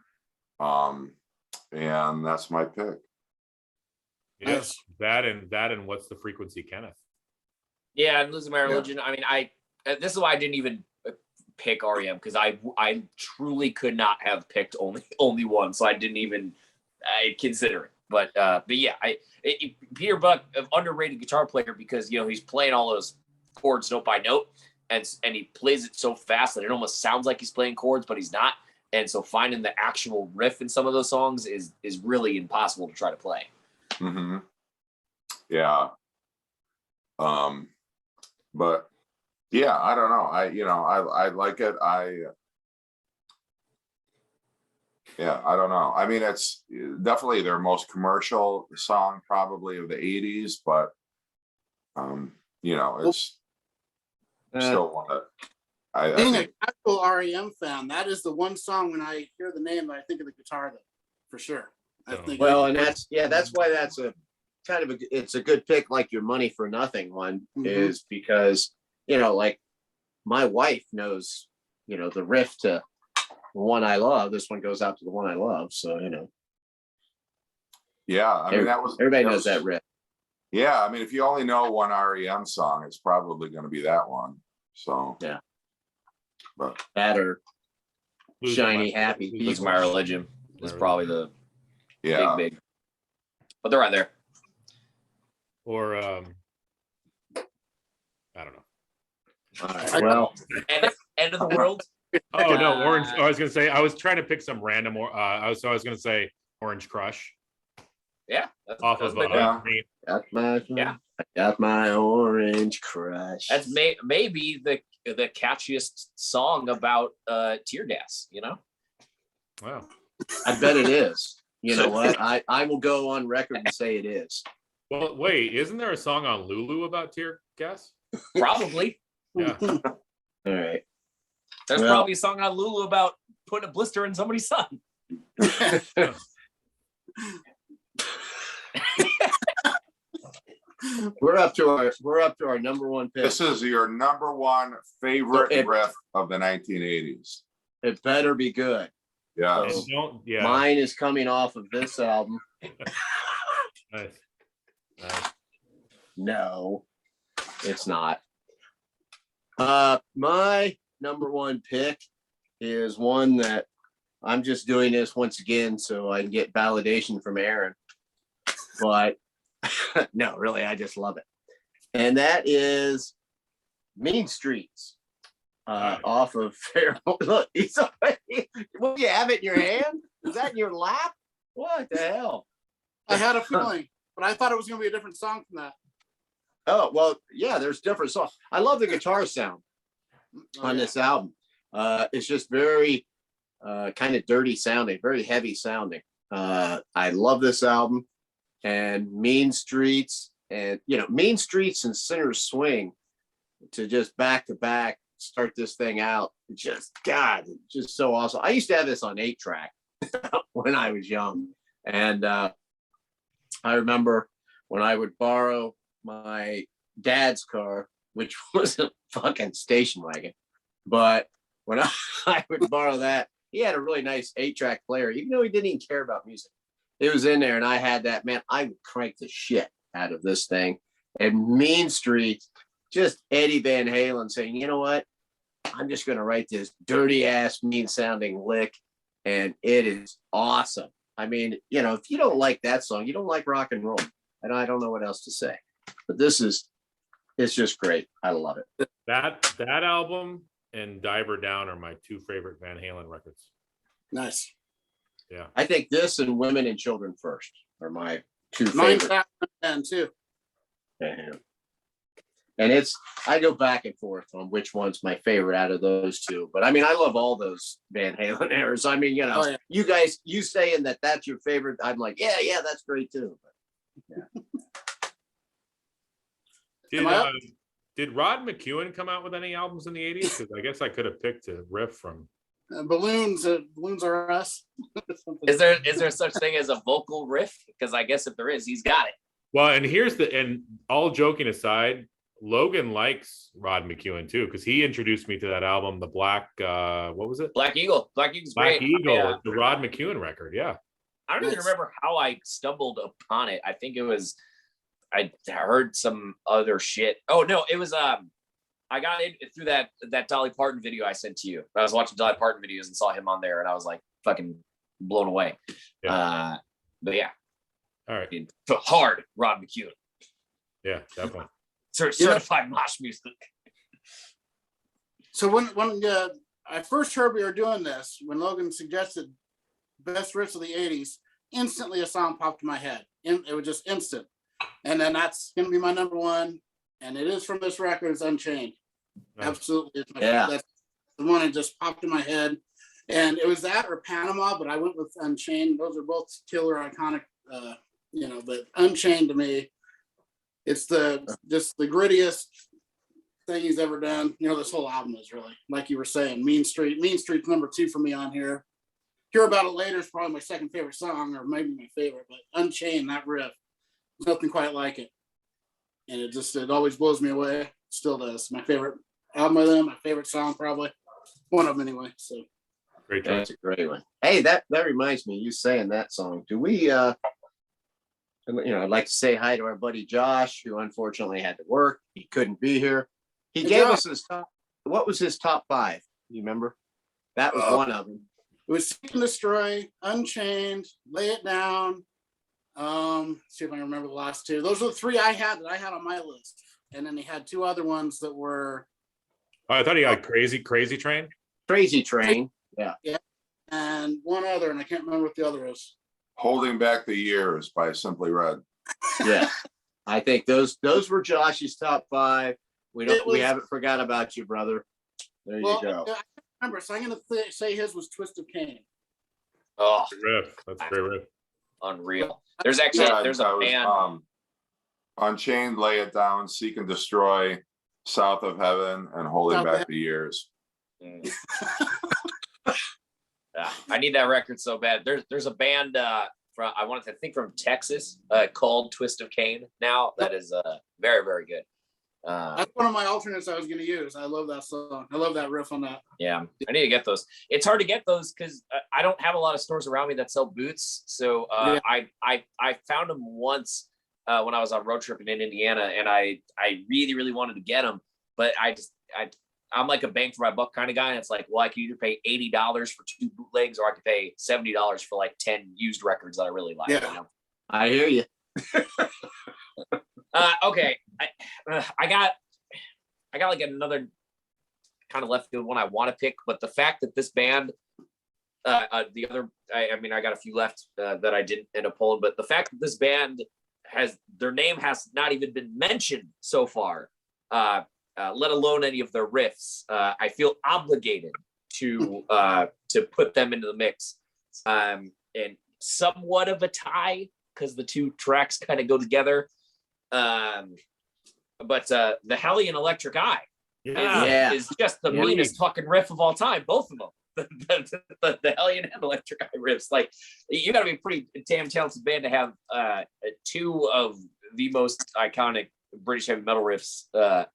And that's my pick. Yes, that and What's the Frequency, Kenneth? Yeah, I'm losing my religion. I mean, this is why I didn't even pick REM because I truly could not have picked only one, so I didn't even consider it. But yeah, Peter Buck, an underrated guitar player because you know he's playing all those chords note by note, and he plays it so fast that it almost sounds like he's playing chords, but he's not. And so finding the actual riff in some of those songs is really impossible to try to play. Mm-hmm. Yeah. But yeah, I don't know. I like it. Yeah, I don't know. I mean, it's definitely their most commercial song probably of the 80s, but you know, it's still one that I Being think, a casual REM fan, that is the one song when I hear the name that I think of the guitar, though, for sure. I think. Well, and that's why that's a kind of it's a good pick, like your Money for Nothing one, is because, you know, like my wife knows, you know, the riff to The One I Love. This one goes out to The One I Love. So, you know. yeah, I mean, Everybody knows that riff. Yeah, I mean, if you only know one REM song, it's probably going to be that one. So Yeah. But That or Losing Shiny My- Happy Losing People. Losing my religion is probably the yeah, big, but they're right there. Or I don't know. All right. Well, End of the world. Oh no, Orange. I was gonna say I was trying to pick some random. I was gonna say Orange Crush Yeah, that's off of been Yeah. Green. that's my Yeah. Got my orange crush. That's maybe the catchiest song about tear gas, you know? Wow. I bet it is. You know what? I will go on record and say it is. Well, wait, isn't there a song on Lulu about tear gas? Probably. Yeah. All right. There's probably a song on Lulu about putting a blister in somebody's son. We're up to our number one pick. This is your number one favorite riff of the 1980s. It better be good. Yes. Yeah. Mine is coming off of this album. Nice. No, it's not. My number one pick is one that I'm just doing this once again so I can get validation from Aaron. But no, really, I just love it. And that is Mean Streets. Off of Feral. Look, he's already, will you have it in your hand? Is that in your lap? What the hell? I had a feeling, but I thought it was going to be a different song from that. Oh, well, yeah, there's different songs. I love the guitar sound on this album. It's just very kind of dirty sounding, very heavy sounding. I love this album. And Mean Streets and Mean Streets and Sinner's Swing to just back to back start this thing out. Just so awesome. I used to have this on 8-track when I was young. And I remember when I would borrow my dad's car, which was a fucking station wagon. But when I would borrow that, he had a really nice 8-track player, even though he didn't even care about music. It was in there, and I had that, man. I would crank the shit out of this thing. And Mean Streets, just Eddie Van Halen saying, you know what? I'm just going to write this dirty ass, mean sounding lick. And it is awesome. I mean, if you don't like that song, you don't like rock and roll. And I don't know what else to say. But it's just great. I love it. That album and Diver Down are my two favorite Van Halen records. Nice. Yeah. I think this and Women and Children First are my two Mine's favorite. that too. And I go back and forth on which one's my favorite out of those two. But I mean, I love all those Van Halen eras. I mean, you guys, you saying that that's your favorite, I'm like, yeah, that's great too. But, yeah. Did Rod McEwen come out with any albums in the 80s? Because I guess I could have picked a riff from Balloons are us. Is there such thing as a vocal riff? Because I guess if there is, he's got it. Well, and all joking aside, Logan likes Rod McEwen too, because he introduced me to that album, the Black, what was it? Black Eagle. Black Eagle's Black great. Eagle, the Rod McEwen record. Yeah. I don't even remember how I stumbled upon it. I think it was, I heard some other shit. Oh no, it was I got in through that Dolly Parton video I sent to you. I was watching Dolly Parton videos and saw him on there, and I was like fucking blown away. Yeah. But yeah. All right. Hard Rod McEwen. Yeah, definitely. Certified mosh music. So when I first heard we were doing this, when Logan suggested best riffs of the 80s, instantly a song popped in my head. It was just instant. And then that's going to be my number one. And it is from this record. It's Unchained. Nice. Absolutely. That's the one that just popped in my head. And it was that or Panama, but I went with Unchained. Those are both killer, iconic, but Unchained to me, it's just the grittiest thing he's ever done. This whole album is really, like you were saying, Mean Street's number 2 for me on here. Hear About It Later is probably my second favorite song, or maybe my favorite, but Unchained, that riff, there's nothing quite like it. And it always blows me away. Still does. My favorite album of them, my favorite song, probably. One of them anyway. So great choice. That's a great one. Hey, that reminds me, you saying that song. Do we I'd like to say hi to our buddy Josh, who unfortunately had to work. He couldn't be here. He gave us his top. What was his top 5? You remember? That was one of them. It was Seek and Destroy, Unchained, Lay It Down. See if I can remember the last 2. Those are the 3 I had on my list. And then he had 2 other ones that were. Oh, I thought he had Crazy Train. Crazy Train. Yeah. Yeah. And one other, and I can't remember what the other is. Holding Back the Years by Simply Red. Yeah. I think those were Josh's top 5. We haven't forgot about you, brother. There you go. I remember, so I'm gonna say his was Twist of Cain. Oh, Riff. That's a great riff. unreal. There's actually there's a band. Unchained, Lay It Down, Seek and Destroy, South of Heaven, and Holding Back the Years. Yeah, I need that record so bad. There's a band from I think from Texas called Twist of Cain. Now that is very, very good. That's one of my alternates I was going to use. I love that song. I love that riff on that. Yeah, I need to get those. It's hard to get those because I don't have a lot of stores around me that sell boots. So I found them once when I was on road tripping in Indiana, and I really, really wanted to get them, but I'm like a bang for my buck kind of guy, and it's like, well, I could either pay $80 for 2 bootlegs, or I could pay $70 for like 10 used records that I really like. Yeah, you know? I hear you. Okay, I got like another kind of left field one I want to pick, but the fact that this band, I got a few left that I didn't end up pulling, but the fact that this band their name has not even been mentioned so far, let alone any of their riffs, I feel obligated to put them into the mix, and somewhat of a tie because the 2 tracks kind of go together. But the Hellion Electric Eye is just the meanest fucking riff of all time, both of them. The Hellion and Electric Eye riffs. Like, you gotta be a pretty damn talented band to have 2 of the most iconic British heavy metal riffs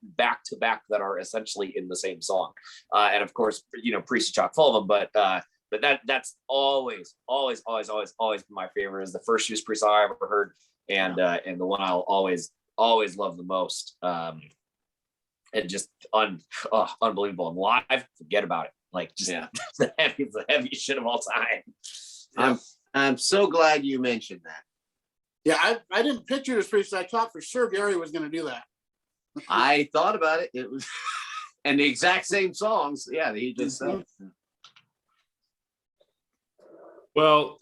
back to back that are essentially in the same song. And of course, Priest chock full of them, but that's always been my favorite. Is the first Judas Priest song I ever heard, and the one I'll always love the most. And just unbelievable. And live, forget about it. Like, just the heaviest shit of all time. I'm so glad you mentioned that. Yeah, I didn't picture this Priest. I thought for sure Gary was going to do that. I thought about it. It was, and the exact same songs. Yeah, he just said. Well,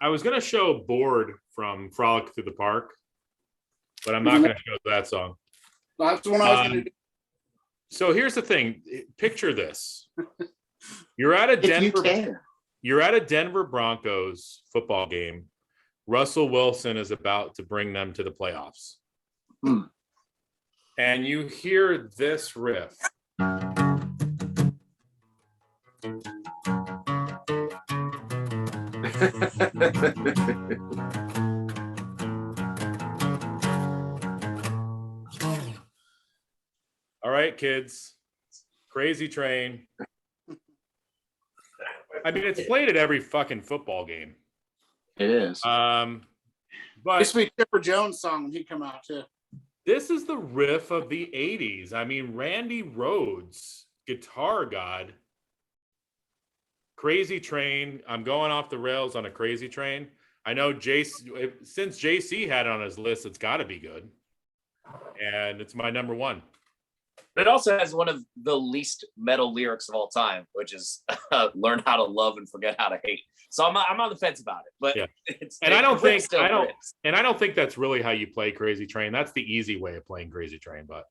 I was going to show Bored from Frolic Through the Park, but I'm not going to show that song. That's the one I was going to do. So here's the thing. Picture this. You're at a Denver Broncos football game. Russell Wilson is about to bring them to the playoffs. And you hear this riff. All right, kids. Crazy Train. I mean, it's played at every fucking football game. It is. But this would be Chipper Jones' song when he come out too. This is the riff of the 80s. I mean, Randy Rhoads, guitar god. Crazy Train. I'm going off the rails on a Crazy Train. I know since JC had it on his list, it's got to be good. And it's my number 1. It also has one of the least metal lyrics of all time, which is learn how to love and forget how to hate. So I'm on the fence about it, but I don't think that's really how you play Crazy Train. That's the easy way of playing Crazy Train, but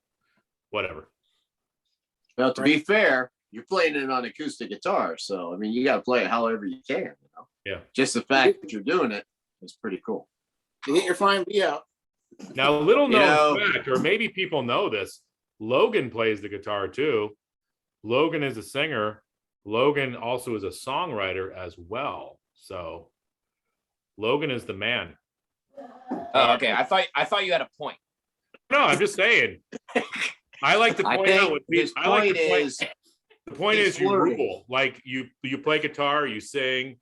whatever. Well, to be fair, you're playing it on acoustic guitar, so I mean, you got to play it however you can. Yeah. Just the fact that you're doing it is pretty cool. You get your flying V out. Now, little known fact, or maybe people know this. Logan plays the guitar too. Logan is a singer. Logan also is a songwriter as well. So Logan is the man. Oh, okay. I thought you had a point. No, I'm just saying. I like to point out what the point is you rule. Like you play guitar, you sing,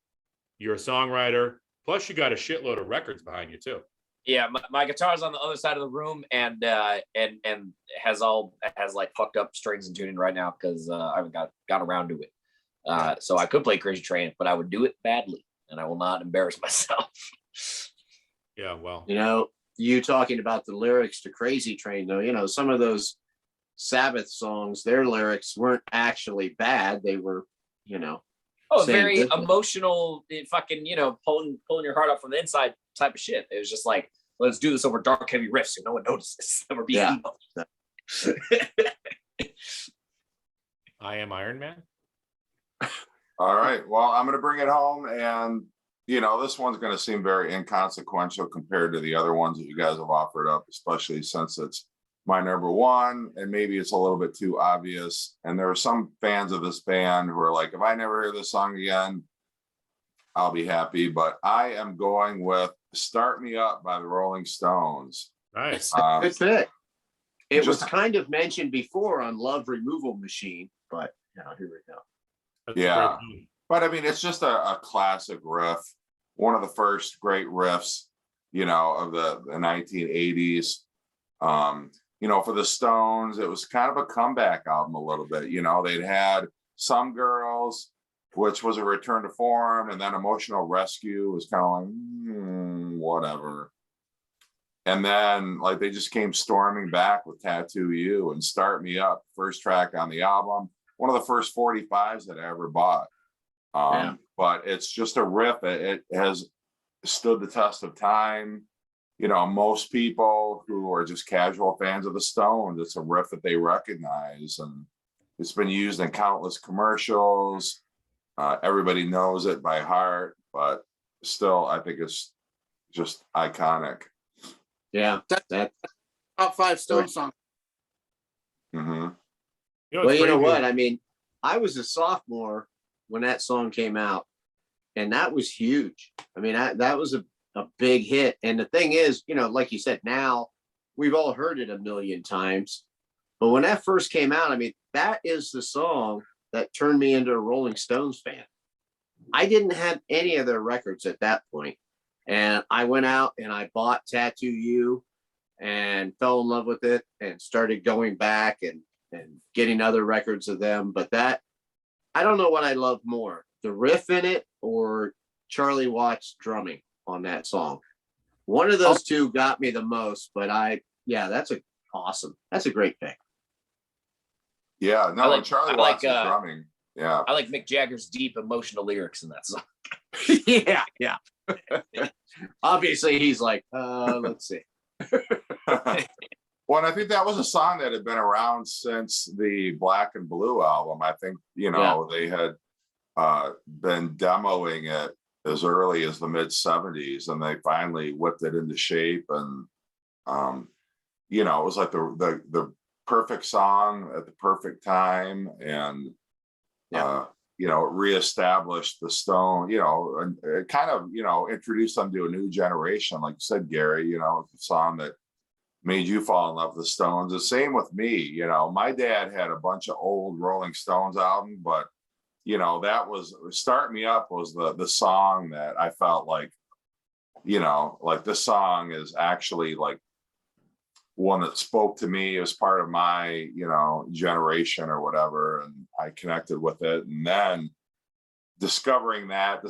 you're a songwriter. Plus you got a shitload of records behind you too. Yeah, my guitar's on the other side of the room and has like fucked up strings and tuning right now because I haven't got around to it. So I could play Crazy Train, but I would do it badly, and I will not embarrass myself. Yeah, well, you talking about the lyrics to Crazy Train, though, some of those Sabbath songs, their lyrics weren't actually bad. They were, very emotional, fucking, pulling your heart out from the inside type of shit. It was just like let's do this over dark, heavy riffs so no one notices that we're being emo. I Am Iron Man. All right. Well, I'm going to bring it home. And, this one's going to seem very inconsequential compared to the other ones that you guys have offered up, especially since it's my number one. And maybe it's a little bit too obvious. And there are some fans of this band who are like, if I never hear this song again, I'll be happy. But I am going with Start Me Up by the Rolling Stones. Nice. Good pick. It was kind of mentioned before on Love Removal Machine, but here we go. That's Yeah. great. But I mean, it's just a classic riff. One of the first great riffs, of the 1980s. For the Stones, it was kind of a comeback album a little bit. They'd had Some Girls, which was a return to form, and then Emotional Rescue was kind of like, whatever. And then they just came storming back with Tattoo You and Start Me Up, first track on the album. One of the first 45s that I ever bought. But it's just a riff. It has stood the test of time. Most people who are just casual fans of the Stones, it's a riff that they recognize, and it's been used in countless commercials. Everybody knows it by heart, but still, I think it's just iconic. Yeah, that top 5 Stone songs. Mm-hmm. Well, you know what? I mean, I was a sophomore when that song came out, and that was huge. I mean, that was a big hit. And the thing is, like you said, now we've all heard it a million times. But when that first came out, I mean, that is the song that turned me into a Rolling Stones fan. I didn't have any of their records at that point. And I went out and I bought Tattoo You and fell in love with it and started going back and getting other records of them. But that, I don't know what I love more, the riff in it or Charlie Watts drumming on that song. One of those two got me the most, but that's a great pick. Yeah, no, Charlie Watts' drumming. Yeah. I like Mick Jagger's deep emotional lyrics in that song. yeah. Obviously he's like, let's see. Well, and I think that was a song that had been around since the Black and Blue album. I think, they had been demoing it as early as the mid 70s, and they finally whipped it into shape. And, it was like the perfect song at the perfect time. And, it reestablished the Stone, and it kind of, introduced them to a new generation. Like you said, Gary, the song that made you fall in love with the Stones. The same with me. My dad had a bunch of old Rolling Stones albums, but that was Start Me Up was the song that I felt like, like this song is actually like one that spoke to me as part of my, generation or whatever. And I connected with it. And then discovering that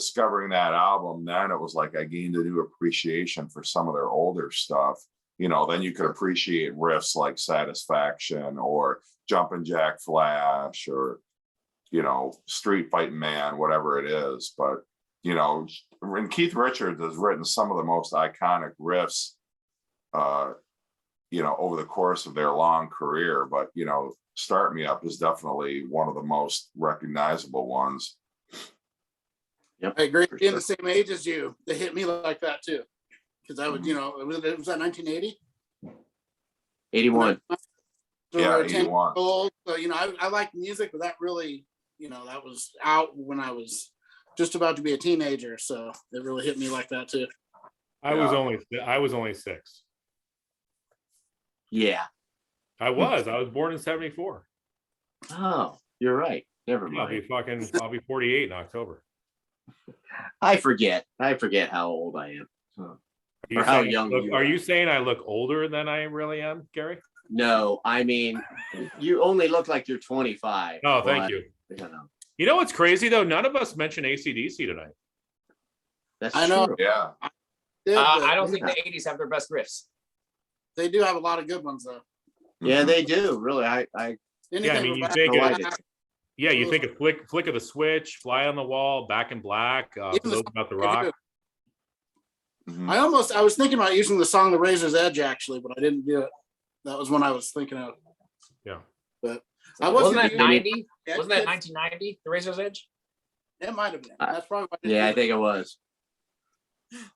album, then it was like I gained a new appreciation for some of their older stuff. Then you could appreciate riffs like Satisfaction or Jumpin' Jack Flash or, Street Fighting Man, whatever it is. But, and Keith Richards has written some of the most iconic riffs, over the course of their long career. But, Start Me Up is definitely one of the most recognizable ones. Yep. I agree. Being the same age as you, they hit me like that too. Because I would, it was that 1980? 81. Yeah, 81. Old. So, I like music, but that really, that was out when I was just about to be a teenager. So it really hit me like that too. I was only 6. Yeah. I was born in 74. Oh, you're right. Never mind. I'll be 48 in October. I forget how old I am. Or how young you are you saying I look older than I really am, Gary? No, I mean, you only look like you're 25. Oh, thank you. You know what's crazy though? None of us mentioned AC/DC tonight. That's I know. True. Yeah. I don't think the 80s have their best riffs. They do have a lot of good ones though. Yeah, they do. Really, I mean, you think you think of flick of the switch, Fly on the Wall, Back in Black, for those about the rock. Mhm. I was thinking about using the song The Razor's Edge actually, but I didn't do it. That was one I was thinking of. Yeah. But I wasn't Wasn't that using- 90? Yeah, Wasn't that kids- 1990? The Razor's Edge? It might have been. That's probably why Yeah, I didn't do think it was.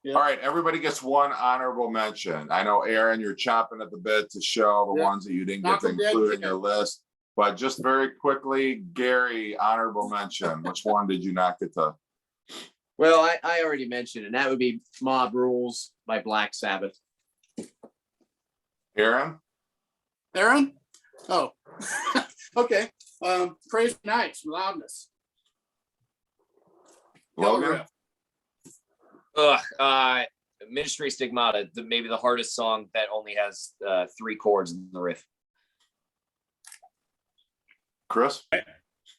Yeah. All right, everybody gets one honorable mention. I know, Aaron, you're chomping at the bit to show the Yeah. ones that you didn't get Knock to 'em dead include in quick. your list. But just very quickly, Gary, honorable mention. Which one did you not get to? Well, I already mentioned, and that would be Mob Rules by Black Sabbath. Aaron? Aaron? Oh, okay. Crazy Nights, Loudness. Logan? Ministry Stigmata, maybe the hardest song that only has 3 chords in the riff. Chris?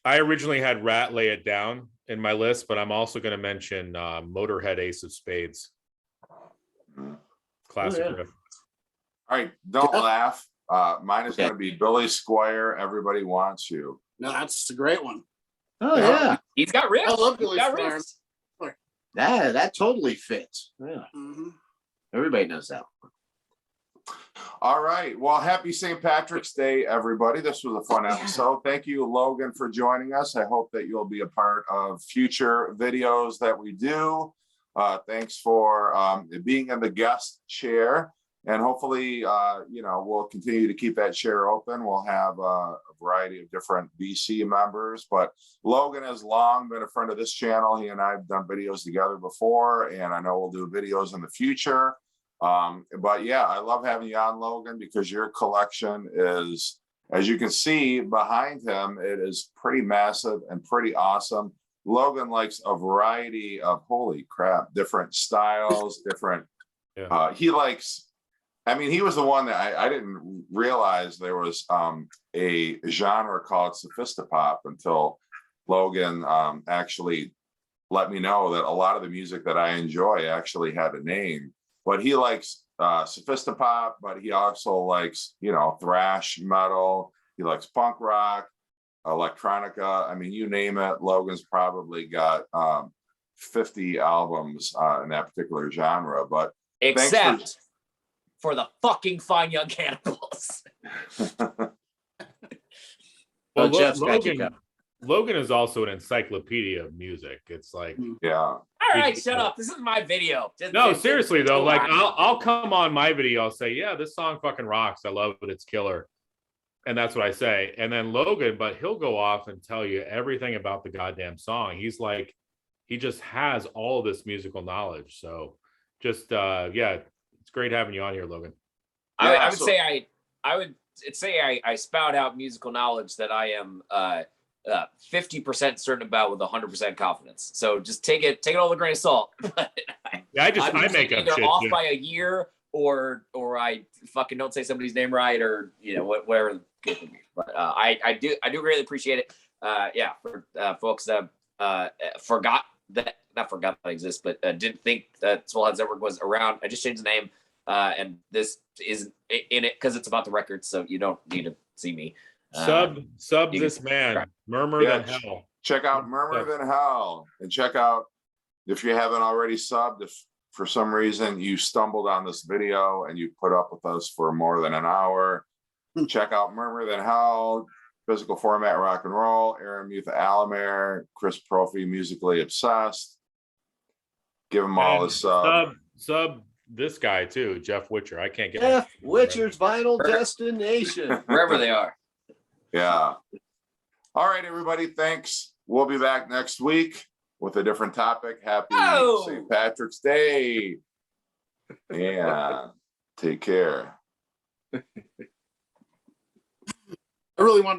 I originally had Rat Lay It Down in my list, but I'm also going to mention Motorhead Ace of Spades. Classic Oh, yeah. riff. All right, don't Yeah. laugh. Mine is Okay. going to be Billy Squire, Everybody Wants You. No, that's a great one. Oh Yeah. yeah, He's got riffs. I love He's Billy got Squire. riffs. that totally fits. Yeah, Mhm. everybody knows that. All right. Well, happy St. Patrick's Day, everybody. This was a fun episode. Thank you, Logan, for joining us. I hope that you'll be a part of future videos that we do. Thanks for being in the guest chair. And hopefully, we'll continue to keep that chair open. We'll have a variety of different BC members. But Logan has long been a friend of this channel. He and I have done videos together before, and I know we'll do videos in the future. But yeah, I love having you on, Logan, because your collection is, as you can see behind him, it is pretty massive and pretty awesome. Logan likes a variety of, holy crap, different styles, different, Yeah. he likes, I mean, he was the one that I didn't realize there was a genre called sophistopop until Logan actually let me know that a lot of the music that I enjoy actually had a name. But he likes sophistopop, but he also likes, thrash metal. He likes punk rock, electronica. I mean, you name it, Logan's probably got 50 albums in that particular genre. But Except for the fucking Fine Young Cannibals. Well, Jeff's got you Logan is also an encyclopedia of music. It's like, yeah. All right, shut up. This is my video. no, seriously though, like I'll come on my video, I'll say, yeah, this song fucking rocks. I love it. It's killer. And that's what I say. And then Logan, but he'll go off and tell you everything about the goddamn song. He's like, he just has all this musical knowledge. So just yeah, it's great having you on here, Logan. I would say I spout out musical knowledge that I am 50% certain about with 100% confidence. So just take it all with a grain of salt. Yeah, I I'm make up either shit. off Yeah. by a year or I fucking don't say somebody's name right, or whatever the case may be. But I do greatly appreciate it. Yeah, for folks that forgot that exists, but didn't think that Swell Heads Network was around. I just changed the name, and this is in it because it's about the records, so you don't need to see me. Sub you this can- man, Murmur Yeah, Than Hell. Check out Murmur Than Hell, and check out, if you haven't already subbed, if for some reason you stumbled on this video and you put up with us for more than an hour, check out Murmur Than Hell, Physical Format Rock and Roll, Aaron Mutha Alamere, Chris Profi, Musically Obsessed. Give them all a And sub. sub this guy too, Jeff Witcher. I can't get Jeff Witcher's Vinyl Destination. Wherever they are. Yeah. All right, everybody. Thanks. We'll be back next week with a different topic. Happy Oh! St. Patrick's Day. And take care. I really want